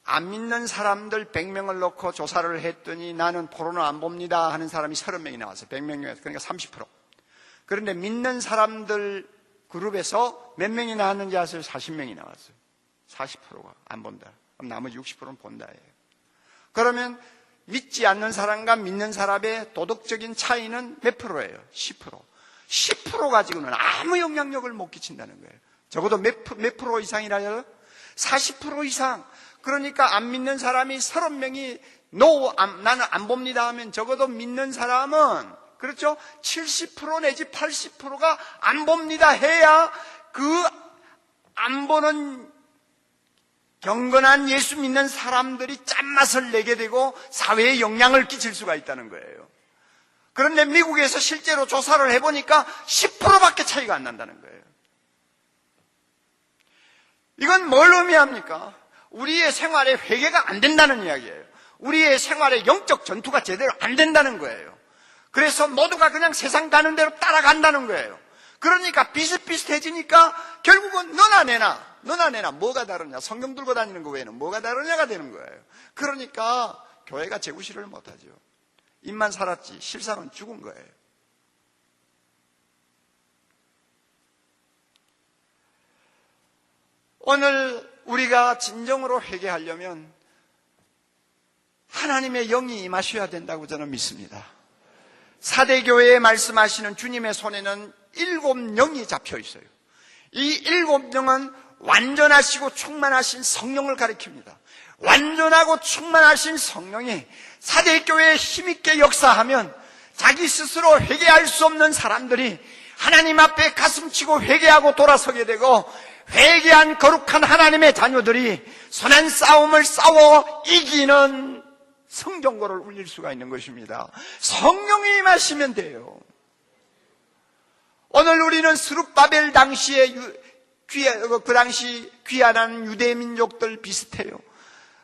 안 믿는 사람들 100명을 놓고 조사를 했더니 나는 포르노 안 봅니다 하는 사람이 30명이 나왔어요. 100명 중에서. 그러니까 30%. 그런데 믿는 사람들 그룹에서 몇 명이 나왔는지 아세요? 40명이 나왔어요. 40%가 안 본다. 그럼 나머지 60%는 본다예요. 그러면 믿지 않는 사람과 믿는 사람의 도덕적인 차이는 몇 프로예요? 10%. 10% 가지고는 아무 영향력을 못 끼친다는 거예요. 적어도 몇 프로 이상이라요? 40% 이상. 그러니까 안 믿는 사람이 30명이 나는 안 봅니다 하면 적어도 믿는 사람은 그렇죠? 70% 내지 80%가 안 봅니다 해야 그 안 보는 경건한 예수 믿는 사람들이 짠맛을 내게 되고 사회에 영향을 끼칠 수가 있다는 거예요. 그런데 미국에서 실제로 조사를 해보니까 10%밖에 차이가 안 난다는 거예요. 이건 뭘 의미합니까? 우리의 생활에 회개가 안 된다는 이야기예요. 우리의 생활에 영적 전투가 제대로 안 된다는 거예요. 그래서 모두가 그냥 세상 가는 대로 따라간다는 거예요. 그러니까 비슷비슷해지니까 결국은 너나 내나 뭐가 다르냐? 성경 들고 다니는 거 외에는 뭐가 다르냐가 되는 거예요. 그러니까 교회가 재구실을 못하죠. 입만 살았지 실상은 죽은 거예요. 오늘 우리가 진정으로 회개하려면 하나님의 영이 임하셔야 된다고 저는 믿습니다. 사대교회에 말씀하시는 주님의 손에는 7영이 잡혀 있어요. 이 7영은 완전하시고 충만하신 성령을 가리킵니다. 완전하고 충만하신 성령이 사대교회에 힘있게 역사하면 자기 스스로 회개할 수 없는 사람들이 하나님 앞에 가슴치고 회개하고 돌아서게 되고 회개한 거룩한 하나님의 자녀들이 선한 싸움을 싸워 이기는 성전고를 울릴 수가 있는 것입니다. 성령이 임하시면 돼요. 오늘 우리는 스룹바벨 당시에 그 당시 귀환한 유대 민족들 비슷해요.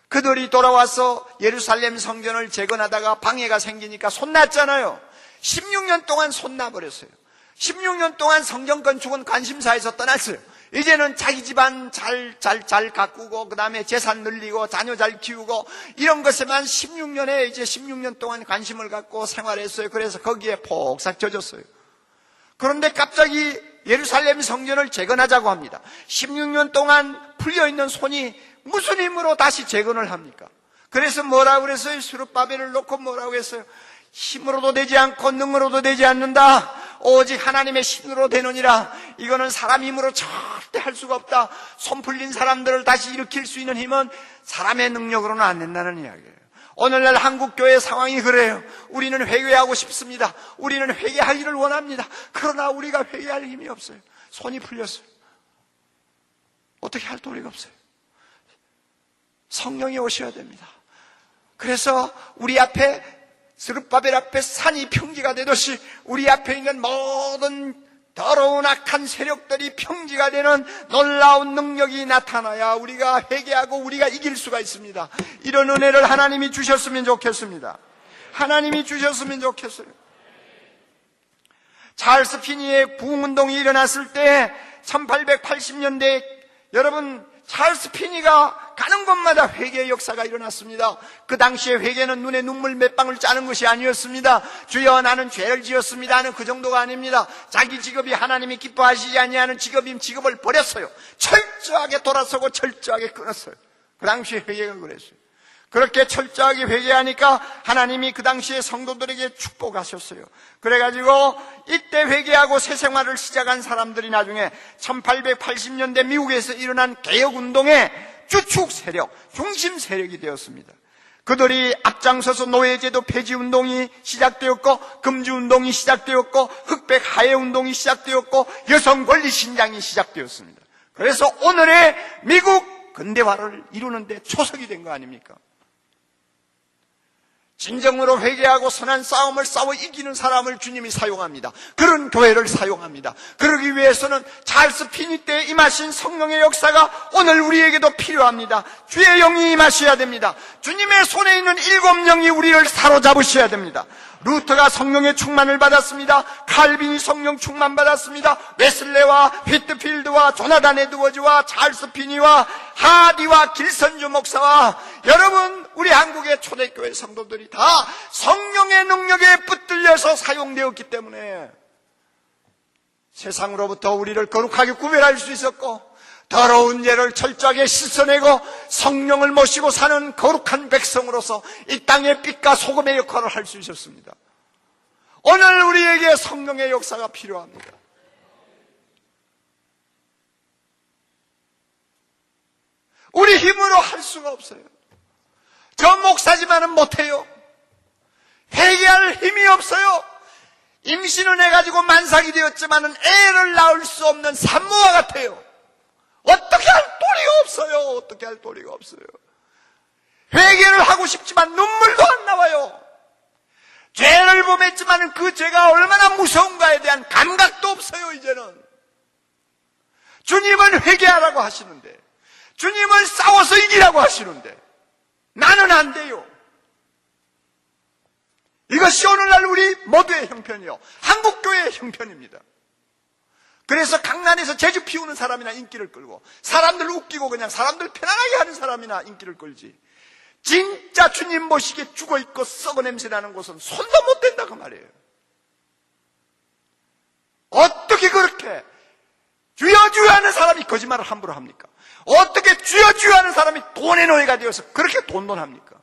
그들이 돌아와서 예루살렘 성전을 재건하다가 방해가 생기니까 손났잖아요. 16년 동안 손나버렸어요. 16년 동안 성전 건축은 관심사에서 떠났어요. 이제는 자기 집안 잘 가꾸고 그 다음에 재산 늘리고 자녀 잘 키우고 이런 것에만 16년 동안 관심을 갖고 생활했어요. 그래서 거기에 폭삭 젖었어요. 그런데 갑자기 예루살렘 성전을 재건하자고 합니다. 16년 동안 풀려있는 손이 무슨 힘으로 다시 재건을 합니까? 그래서 뭐라고 그랬어요? 스룹바벨을 놓고 뭐라고 했어요? 힘으로도 되지 않고 능으로도 되지 않는다. 오직 하나님의 신으로 되느니라. 이거는 사람 힘으로 절대 할 수가 없다. 손 풀린 사람들을 다시 일으킬 수 있는 힘은 사람의 능력으로는 안 된다는 이야기예요. 오늘날 한국교회 상황이 그래요. 우리는 회개하고 싶습니다. 우리는 회개하기를 원합니다. 그러나 우리가 회개할 힘이 없어요. 손이 풀렸어요. 어떻게 할 도리가 없어요. 성령이 오셔야 됩니다. 그래서 우리 앞에 스룹바벨 앞에 산이 평지가 되듯이 우리 앞에 있는 모든 더러운 악한 세력들이 평지가 되는 놀라운 능력이 나타나야 우리가 회개하고 우리가 이길 수가 있습니다. 이런 은혜를 하나님이 주셨으면 좋겠습니다. 하나님이 주셨으면 좋겠어요. 찰스 피니의 부흥운동이 일어났을 때 1880년대 여러분 찰스 피니가 가는 곳마다 회개의 역사가 일어났습니다. 그 당시에 회개는 눈에 눈물 몇 방울 짜는 것이 아니었습니다. 주여 나는 죄를 지었습니다 하는 그 정도가 아닙니다. 자기 직업이 하나님이 기뻐하시지 아니하는 직업이면 직업을 버렸어요. 철저하게 돌아서고 철저하게 끊었어요. 그 당시에 회개가 그랬어요. 그렇게 철저하게 회개하니까 하나님이 그 당시에 성도들에게 축복하셨어요. 그래가지고 이때 회개하고 새 생활을 시작한 사람들이 나중에 1880년대 미국에서 일어난 개혁운동의 주축 세력, 중심 세력이 되었습니다. 그들이 앞장서서 노예제도 폐지운동이 시작되었고 금주운동이 시작되었고 흑백 하해운동이 시작되었고 여성권리신장이 시작되었습니다. 그래서 오늘의 미국 근대화를 이루는데 초석이 된 거 아닙니까? 진정으로 회개하고 선한 싸움을 싸워 이기는 사람을 주님이 사용합니다. 그런 교회를 사용합니다. 그러기 위해서는 찰스 피니 때 임하신 성령의 역사가 오늘 우리에게도 필요합니다. 주의 영이 임하셔야 됩니다. 주님의 손에 있는 7영이 우리를 사로잡으셔야 됩니다. 루터가 성령의 충만을 받았습니다. 칼빈이 성령 충만 받았습니다. 웨슬레와 휘트필드와 조나단 에드워즈와 찰스 피니와 하디와 길선주 목사와 여러분 우리 한국의 초대교회 성도들이 다 성령의 능력에 붙들려서 사용되었기 때문에 세상으로부터 우리를 거룩하게 구별할 수 있었고 더러운 죄를 철저하게 씻어내고 성령을 모시고 사는 거룩한 백성으로서 이 땅의 빛과 소금의 역할을 할 수 있었습니다. 오늘 우리에게 성령의 역사가 필요합니다. 우리 힘으로 할 수가 없어요. 저 목사지만은 못해요. 회개할 힘이 없어요. 임신을 해가지고 만삭이 되었지만은 애를 낳을 수 없는 산모와 같아요. 어떻게 할 도리가 없어요. 어떻게 할 도리가 없어요. 회개를 하고 싶지만 눈물도 안 나와요. 죄를 범했지만 그 죄가 얼마나 무서운가에 대한 감각도 없어요. 이제는 주님은 회개하라고 하시는데, 주님은 싸워서 이기라고 하시는데 나는 안 돼요. 이것이 오늘날 우리 모두의 형편이요, 한국교회의 형편입니다. 그래서 강남에서 제주 피우는 사람이나 인기를 끌고, 사람들 웃기고 그냥 사람들 편안하게 하는 사람이나 인기를 끌지, 진짜 주님 모시기에 죽어있고 썩어 냄새나는 곳은 손도 못 댄다 그 말이에요. 어떻게 그렇게 주여 주여 하는 사람이 거짓말을 함부로 합니까? 어떻게 주여 주여 하는 사람이 돈의 노예가 되어서 그렇게 돈돈합니까?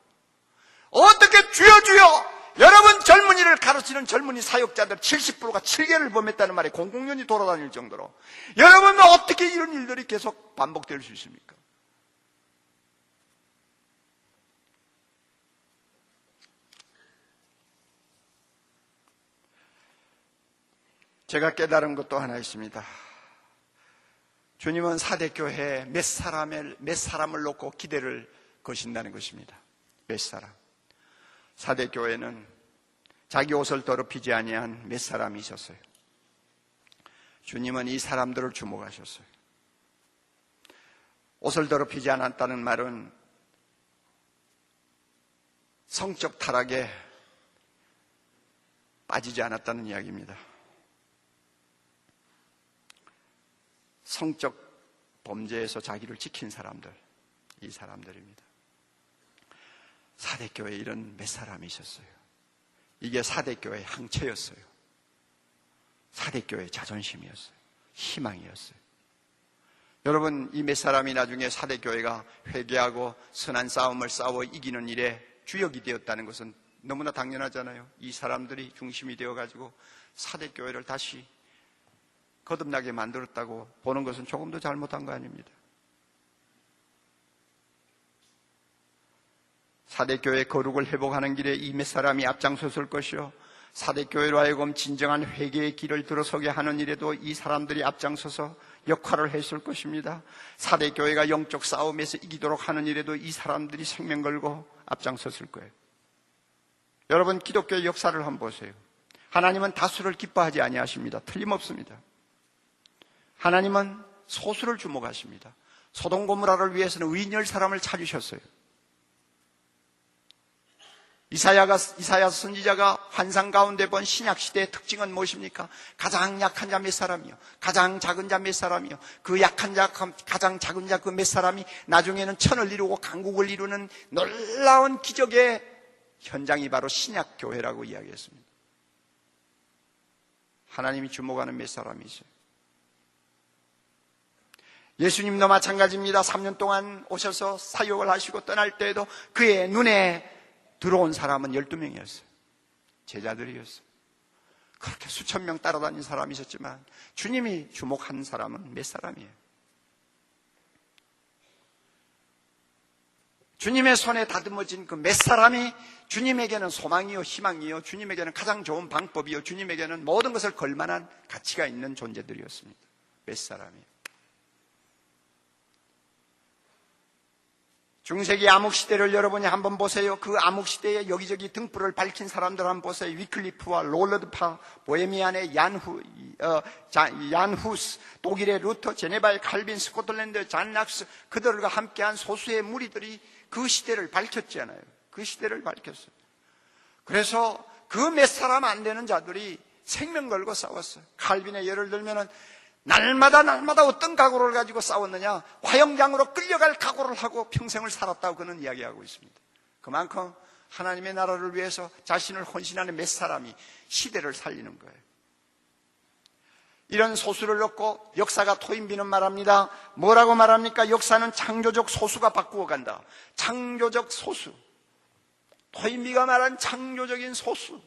어떻게 주여 주여, 여러분 젊은이를 가르치는 젊은이 사역자들 70%가 7개를 범했다는 말에 공공연히 돌아다닐 정도로, 여러분은 어떻게 이런 일들이 계속 반복될 수 있습니까? 제가 깨달은 것도 하나 있습니다. 주님은 사대교회에 몇 사람을 놓고 기대를 거신다는 것입니다. 몇 사람. 사대교회는 자기 옷을 더럽히지 아니한 몇 사람이 있었어요. 주님은 이 사람들을 주목하셨어요. 옷을 더럽히지 않았다는 말은 성적 타락에 빠지지 않았다는 이야기입니다. 성적 범죄에서 자기를 지킨 사람들, 이 사람들입니다. 사대교회에 이런 몇 사람이 있었어요. 이게 사대교회의 항체였어요. 사대교회의 자존심이었어요. 희망이었어요. 여러분, 이 몇 사람이 나중에 사대교회가 회개하고 선한 싸움을 싸워 이기는 일에 주역이 되었다는 것은 너무나 당연하잖아요. 이 사람들이 중심이 되어가지고 사대교회를 다시 거듭나게 만들었다고 보는 것은 조금도 잘못한 거 아닙니다. 사대교회 거룩을 회복하는 길에 이 몇 사람이 앞장섰을 것이요, 사대교회로 하여금 진정한 회개의 길을 들어서게 하는 일에도 이 사람들이 앞장서서 역할을 했을 것입니다. 사대교회가 영적 싸움에서 이기도록 하는 일에도 이 사람들이 생명 걸고 앞장섰을 거예요. 여러분, 기독교의 역사를 한번 보세요. 하나님은 다수를 기뻐하지 아니하십니다. 틀림없습니다. 하나님은 소수를 주목하십니다. 소돔 고모라를 위해서는 의인 10사람을 찾으셨어요. 이사야 선지자가 환상 가운데 본 신약시대의 특징은 무엇입니까? 가장 약한 자 몇 사람이요, 가장 작은 자 몇 사람이요, 그 약한 자, 가장 작은 자 그 몇 사람이 나중에는 천을 이루고 강국을 이루는 놀라운 기적의 현장이 바로 신약교회라고 이야기했습니다. 하나님이 주목하는 몇 사람이 있어요. 예수님도 마찬가지입니다. 3년 동안 오셔서 사역을 하시고 떠날 때에도 그의 눈에 들어온 사람은 12명이었어요. 제자들이었어요. 그렇게 수천 명 따라다닌 사람이 있었지만 주님이 주목한 사람은 몇 사람이에요? 주님의 손에 다듬어진 그 몇 사람이 주님에게는 소망이요, 희망이요, 주님에게는 가장 좋은 방법이요, 주님에게는 모든 것을 걸만한 가치가 있는 존재들이었습니다. 몇 사람이에요? 중세기 암흑시대를 여러분이 한번 보세요. 그 암흑시대에 여기저기 등불을 밝힌 사람들 한번 보세요. 위클리프와 롤러드파, 보헤미안의 얀후스, 독일의 루터, 제네바의 칼빈, 스코틀랜드의 잔 락스, 그들과 함께한 소수의 무리들이 그 시대를 밝혔잖아요. 그 시대를 밝혔어요. 그래서 그 몇 사람 안 되는 자들이 생명 걸고 싸웠어요. 칼빈의 예를 들면은 날마다 어떤 각오를 가지고 싸웠느냐? 화형장으로 끌려갈 각오를 하고 평생을 살았다고 그는 이야기하고 있습니다. 그만큼 하나님의 나라를 위해서 자신을 헌신하는 몇 사람이 시대를 살리는 거예요. 이런 소수를 넣고 역사가 토인비는 말합니다. 뭐라고 말합니까? 역사는 창조적 소수가 바꾸어 간다. 창조적 소수. 토인비가 말한 창조적인 소수.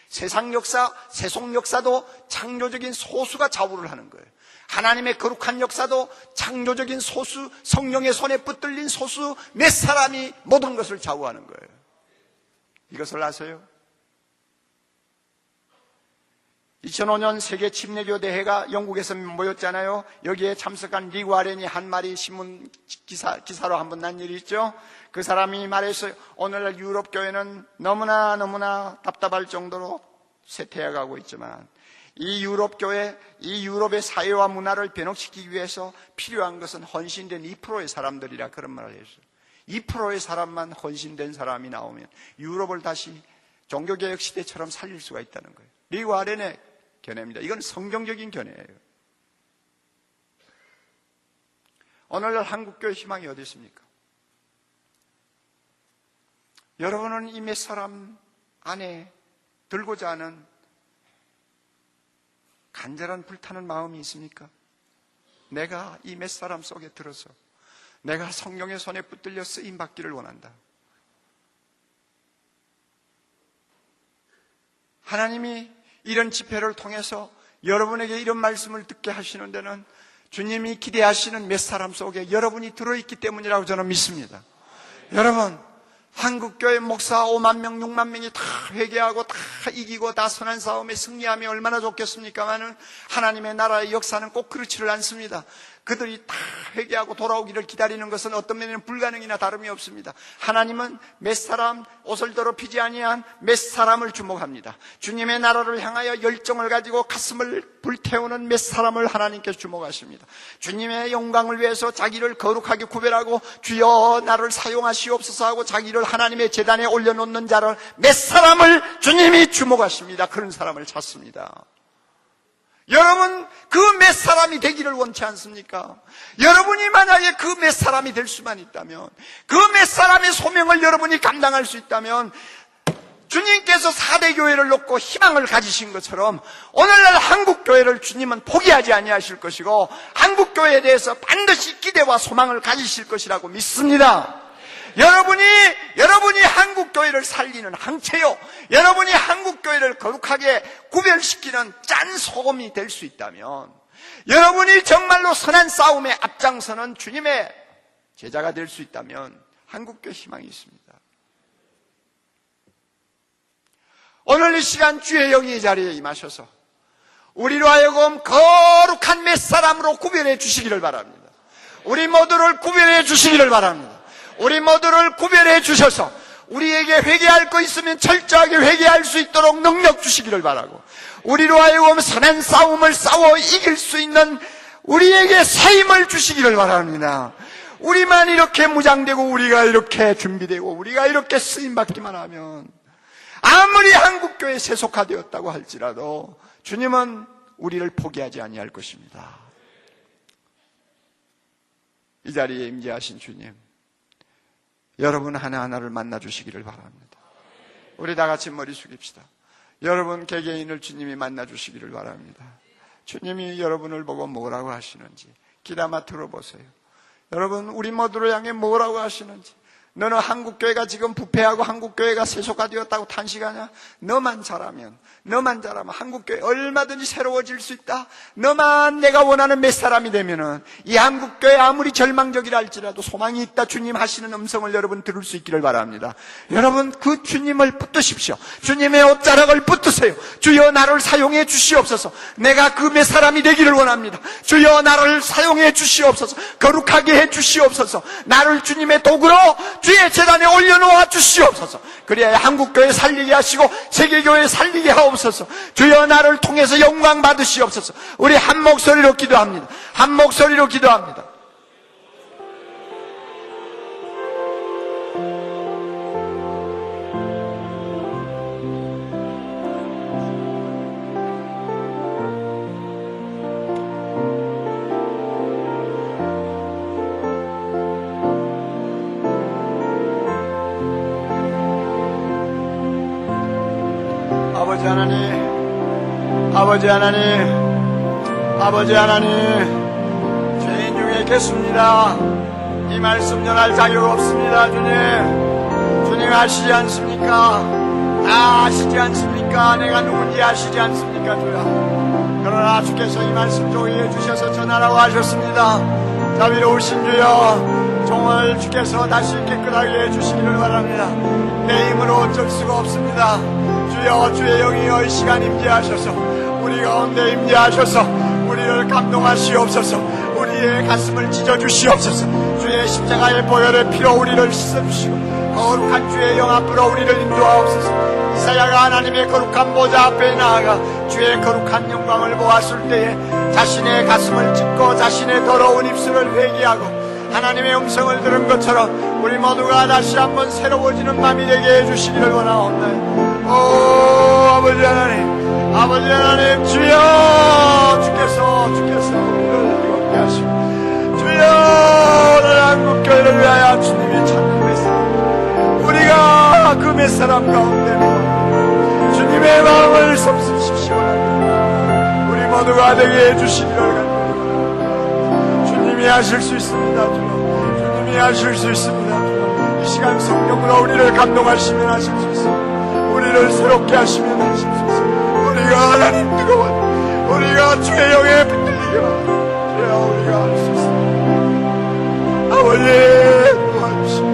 세상 역사, 세속 역사도 창조적인 소수가 좌우를 하는 거예요. 하나님의 거룩한 역사도 창조적인 소수, 성령의 손에 붙들린 소수 몇 사람이 모든 것을 좌우하는 거예요. 이것을 아세요? 2005년 세계 침례교 대회가 영국에서 모였잖아요. 여기에 참석한 리 와렌이 한 말이 신문 기사로 한번 난 일이 있죠. 그 사람이 말했어요. 오늘날 유럽 교회는 너무나 답답할 정도로 쇠퇴해가고 있지만 이 유럽 교회, 이 유럽의 사회와 문화를 변혁시키기 위해서 필요한 것은 헌신된 2%의 사람들이라 그런 말을 했어요. 2%의 사람만 헌신된 사람이 나오면 유럽을 다시 종교개혁 시대처럼 살릴 수가 있다는 거예요. 리 와렌의 견해입니다. 이건 성경적인 견해예요. 오늘날 한국교회 희망이 어디 있습니까? 여러분은 이 몇 사람 안에 들고자 하는 간절한 불타는 마음이 있습니까? 내가 이 몇 사람 속에 들어서 내가 성령의 손에 붙들려 쓰임받기를 원한다. 하나님이 이런 집회를 통해서 여러분에게 이런 말씀을 듣게 하시는 데는 주님이 기대하시는 몇 사람 속에 여러분이 들어있기 때문이라고 저는 믿습니다. 여러분, 한국교회 목사 5만 명, 6만 명이 다 회개하고 다 이기고 다 선한 싸움에 승리하면 얼마나 좋겠습니까마는 하나님의 나라의 역사는 꼭 그렇지를 않습니다. 그들이 다 회개하고 돌아오기를 기다리는 것은 어떤 면에는 불가능이나 다름이 없습니다. 하나님은 몇 사람, 옷을 더럽히지 아니한 몇 사람을 주목합니다. 주님의 나라를 향하여 열정을 가지고 가슴을 불태우는 몇 사람을 하나님께서 주목하십니다. 주님의 영광을 위해서 자기를 거룩하게 구별하고 주여 나를 사용하시옵소서 하고 자기를 하나님의 제단에 올려놓는 자를 몇 사람을 주님이 주목하십니다. 그런 사람을 찾습니다. 여러분, 그 몇 사람이 되기를 원치 않습니까? 여러분이 만약에 그 몇 사람이 될 수만 있다면, 그 몇 사람의 소명을 여러분이 감당할 수 있다면, 주님께서 4대 교회를 놓고 희망을 가지신 것처럼 오늘날 한국교회를 주님은 포기하지 아니하실 것이고 한국교회에 대해서 반드시 기대와 소망을 가지실 것이라고 믿습니다. 여러분이 한국교회를 살리는 항체요, 여러분이 한국교회를 거룩하게 구별시키는 짠 소금이 될 수 있다면, 여러분이 정말로 선한 싸움에 앞장서는 주님의 제자가 될 수 있다면 한국교회 희망이 있습니다. 오늘 이 시간 주의 영이 이 자리에 임하셔서 우리로 하여금 거룩한 몇 사람으로 구별해 주시기를 바랍니다. 우리 모두를 구별해 주시기를 바랍니다. 우리 모두를 구별해 주셔서 우리에게 회개할 거 있으면 철저하게 회개할 수 있도록 능력 주시기를 바라고, 우리로 하여금 선한 싸움을 싸워 이길 수 있는 우리에게 새 힘을 주시기를 바랍니다. 우리만 이렇게 무장되고 우리가 이렇게 준비되고 우리가 이렇게 쓰임받기만 하면 아무리 한국교회에 세속화되었다고 할지라도 주님은 우리를 포기하지 아니할 것입니다. 이 자리에 임재하신 주님, 여러분 하나하나를 만나주시기를 바랍니다. 우리 다 같이 머리 숙입시다. 여러분 개개인을 주님이 만나주시기를 바랍니다. 주님이 여러분을 보고 뭐라고 하시는지 귀담아 들어보세요. 여러분 우리 모두를 향해 뭐라고 하시는지. 너는 한국교회가 지금 부패하고 한국교회가 세속화되었다고 탄식하냐? 너만 잘하면 한국교회 얼마든지 새로워질 수 있다. 너만 내가 원하는 몇 사람이 되면은 이 한국교회 아무리 절망적이라 할지라도 소망이 있다. 주님 하시는 음성을 여러분 들을 수 있기를 바랍니다. 여러분 그 주님을 붙드십시오. 주님의 옷자락을 붙드세요. 주여 나를 사용해 주시옵소서. 내가 그 몇 사람이 되기를 원합니다. 주여 나를 사용해 주시옵소서. 거룩하게 해 주시옵소서. 나를 주님의 도구로 주의 재단에 올려놓아 주시옵소서. 그래야 한국교회 살리게 하시고 세계교회 살리게 하옵소서. 주여 나를 통해서 영광 받으시옵소서. 우리 한 목소리로 기도합니다. 한 목소리로 기도합니다. 아버지 하나님, 죄인 중에 계십니다. 이 말씀 전할 자격 없습니다. 주님 아시지 않습니까? 다 아시지 않습니까? 내가 누군지 아시지 않습니까? 주여, 그러나 주께서 이 말씀 조기해 주셔서 전하라고 하셨습니다. 자비로우신 주여, 종을 주께서 다시 깨끗하게 해주시기를 바랍니다. 내 힘으로 어쩔 수가 없습니다. 주여, 주의 영이여 이 시간 임재하셔서 우리 가운데 임재하셔서 우리를 감동하시옵소서. 우리의 가슴을 찢어주시옵소서. 주의 십자가의 보혈의 피로 우리를 씻어주시고 거룩한 주의 영 앞으로 우리를 인도하옵소서. 이사야가 하나님의 거룩한 보좌 앞에 나아가 주의 거룩한 영광을 보았을 때에 자신의 가슴을 찢고 자신의 더러운 입술을 회개하고 하나님의 음성을 들은 것처럼 우리 모두가 다시 한번 새로워지는 밤이 되게 해주시기를 원하옵나이다. 오 아버지 하나님, 주여, 주께서 우리를 즐겁게 하시고 주여, 오늘 한국교회를 위하여 주님이 찾는 몇 사람, 우리가 그 몇 사람 가운데 주님의 마음을 섭섭십시오. 우리 모두가 되게 해주시기를 간절히 주님이 하실 수 있습니다. 주여, 주님이 하실 수 있습니다. 주여, 이 시간 성령으로 우리를 감동하시면 하실 수 있습니다. 우리를 새롭게 하시면 하실 수 있습니다. 우리가 하나님 뜨거워 우리가 주의 영에 붙들리게 하여 우리가 할 수 있습니다. 아버지 도와주시고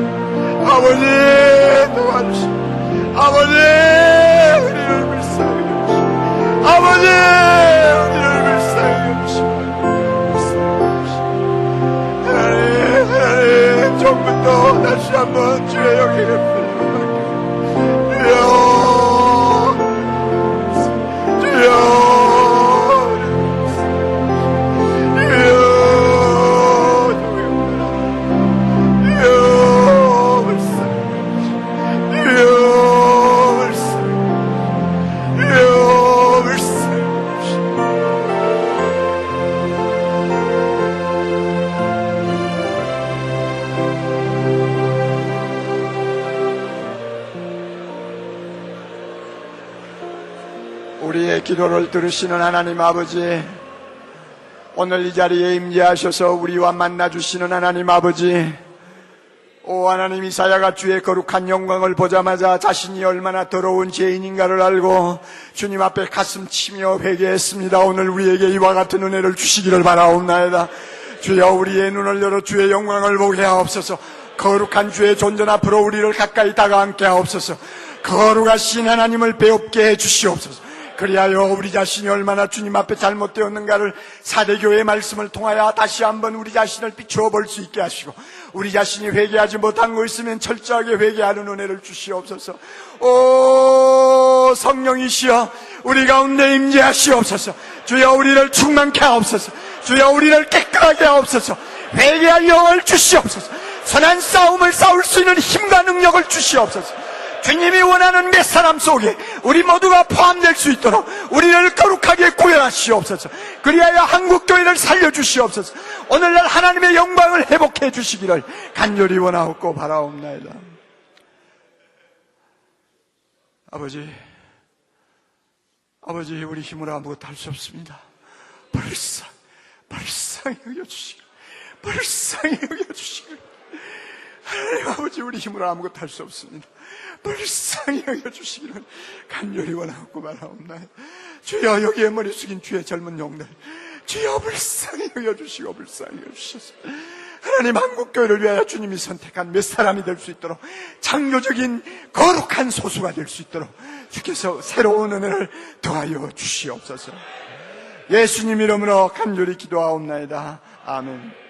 아버지 도와주시고 아버지 우리를 불쌍히 여기시고 아버지 우리를 불쌍히 여기시고 하나님 처음부터 다시 한번 주의 영에 붙들리게 주여 우리의 기도를 들으시는 하나님 아버지, 오늘 이 자리에 임재하셔서 우리와 만나주시는 하나님 아버지, 오 하나님, 이사야가 주의 거룩한 영광을 보자마자 자신이 얼마나 더러운 죄인인가를 알고 주님 앞에 가슴 치며 회개했습니다. 오늘 우리에게 이와 같은 은혜를 주시기를 바라옵나이다. 주여, 우리의 눈을 열어 주의 영광을 보게 하옵소서. 거룩한 주의 존전 앞으로 우리를 가까이 다가앉게 하옵소서. 거룩하신 하나님을 배웁게 해주시옵소서. 그리하여 우리 자신이 얼마나 주님 앞에 잘못되었는가를 사대교회의 말씀을 통하여 다시 한번 우리 자신을 비추어 볼 수 있게 하시고, 우리 자신이 회개하지 못한 거 있으면 철저하게 회개하는 은혜를 주시옵소서. 오 성령이시여, 우리 가운데 임재하시옵소서. 주여, 우리를 충만케 하옵소서. 주여, 우리를 깨끗하게 하옵소서. 회개할 영을 주시옵소서. 선한 싸움을 싸울 수 있는 힘과 능력을 주시옵소서. 주님이 원하는 몇 사람 속에 우리 모두가 포함될 수 있도록 우리를 거룩하게 구별하시옵소서. 그리하여 한국교회를 살려주시옵소서. 오늘날 하나님의 영광을 회복해 주시기를 간절히 원하옵고 바라옵나이다. 아버지, 우리 힘으로 아무것도 할 수 없습니다. 불쌍히 여겨주시기를, 불쌍히 여겨주시기를. 하나님 아버지, 우리 힘으로 아무것도 할 수 없습니다. 불쌍히 여겨주시기를 간절히 원하옵고 바라옵나이다. 주여, 여기에 머리 숙인 주의 젊은 영들, 주여 불쌍히 여겨주시고 불쌍히 여겨주셔서 하나님 한국교회를 위하여 주님이 선택한 몇 사람이 될 수 있도록 창조적인 거룩한 소수가 될 수 있도록 주께서 새로운 은혜를 더하여 주시옵소서. 예수님 이름으로 간절히 기도하옵나이다. 아멘.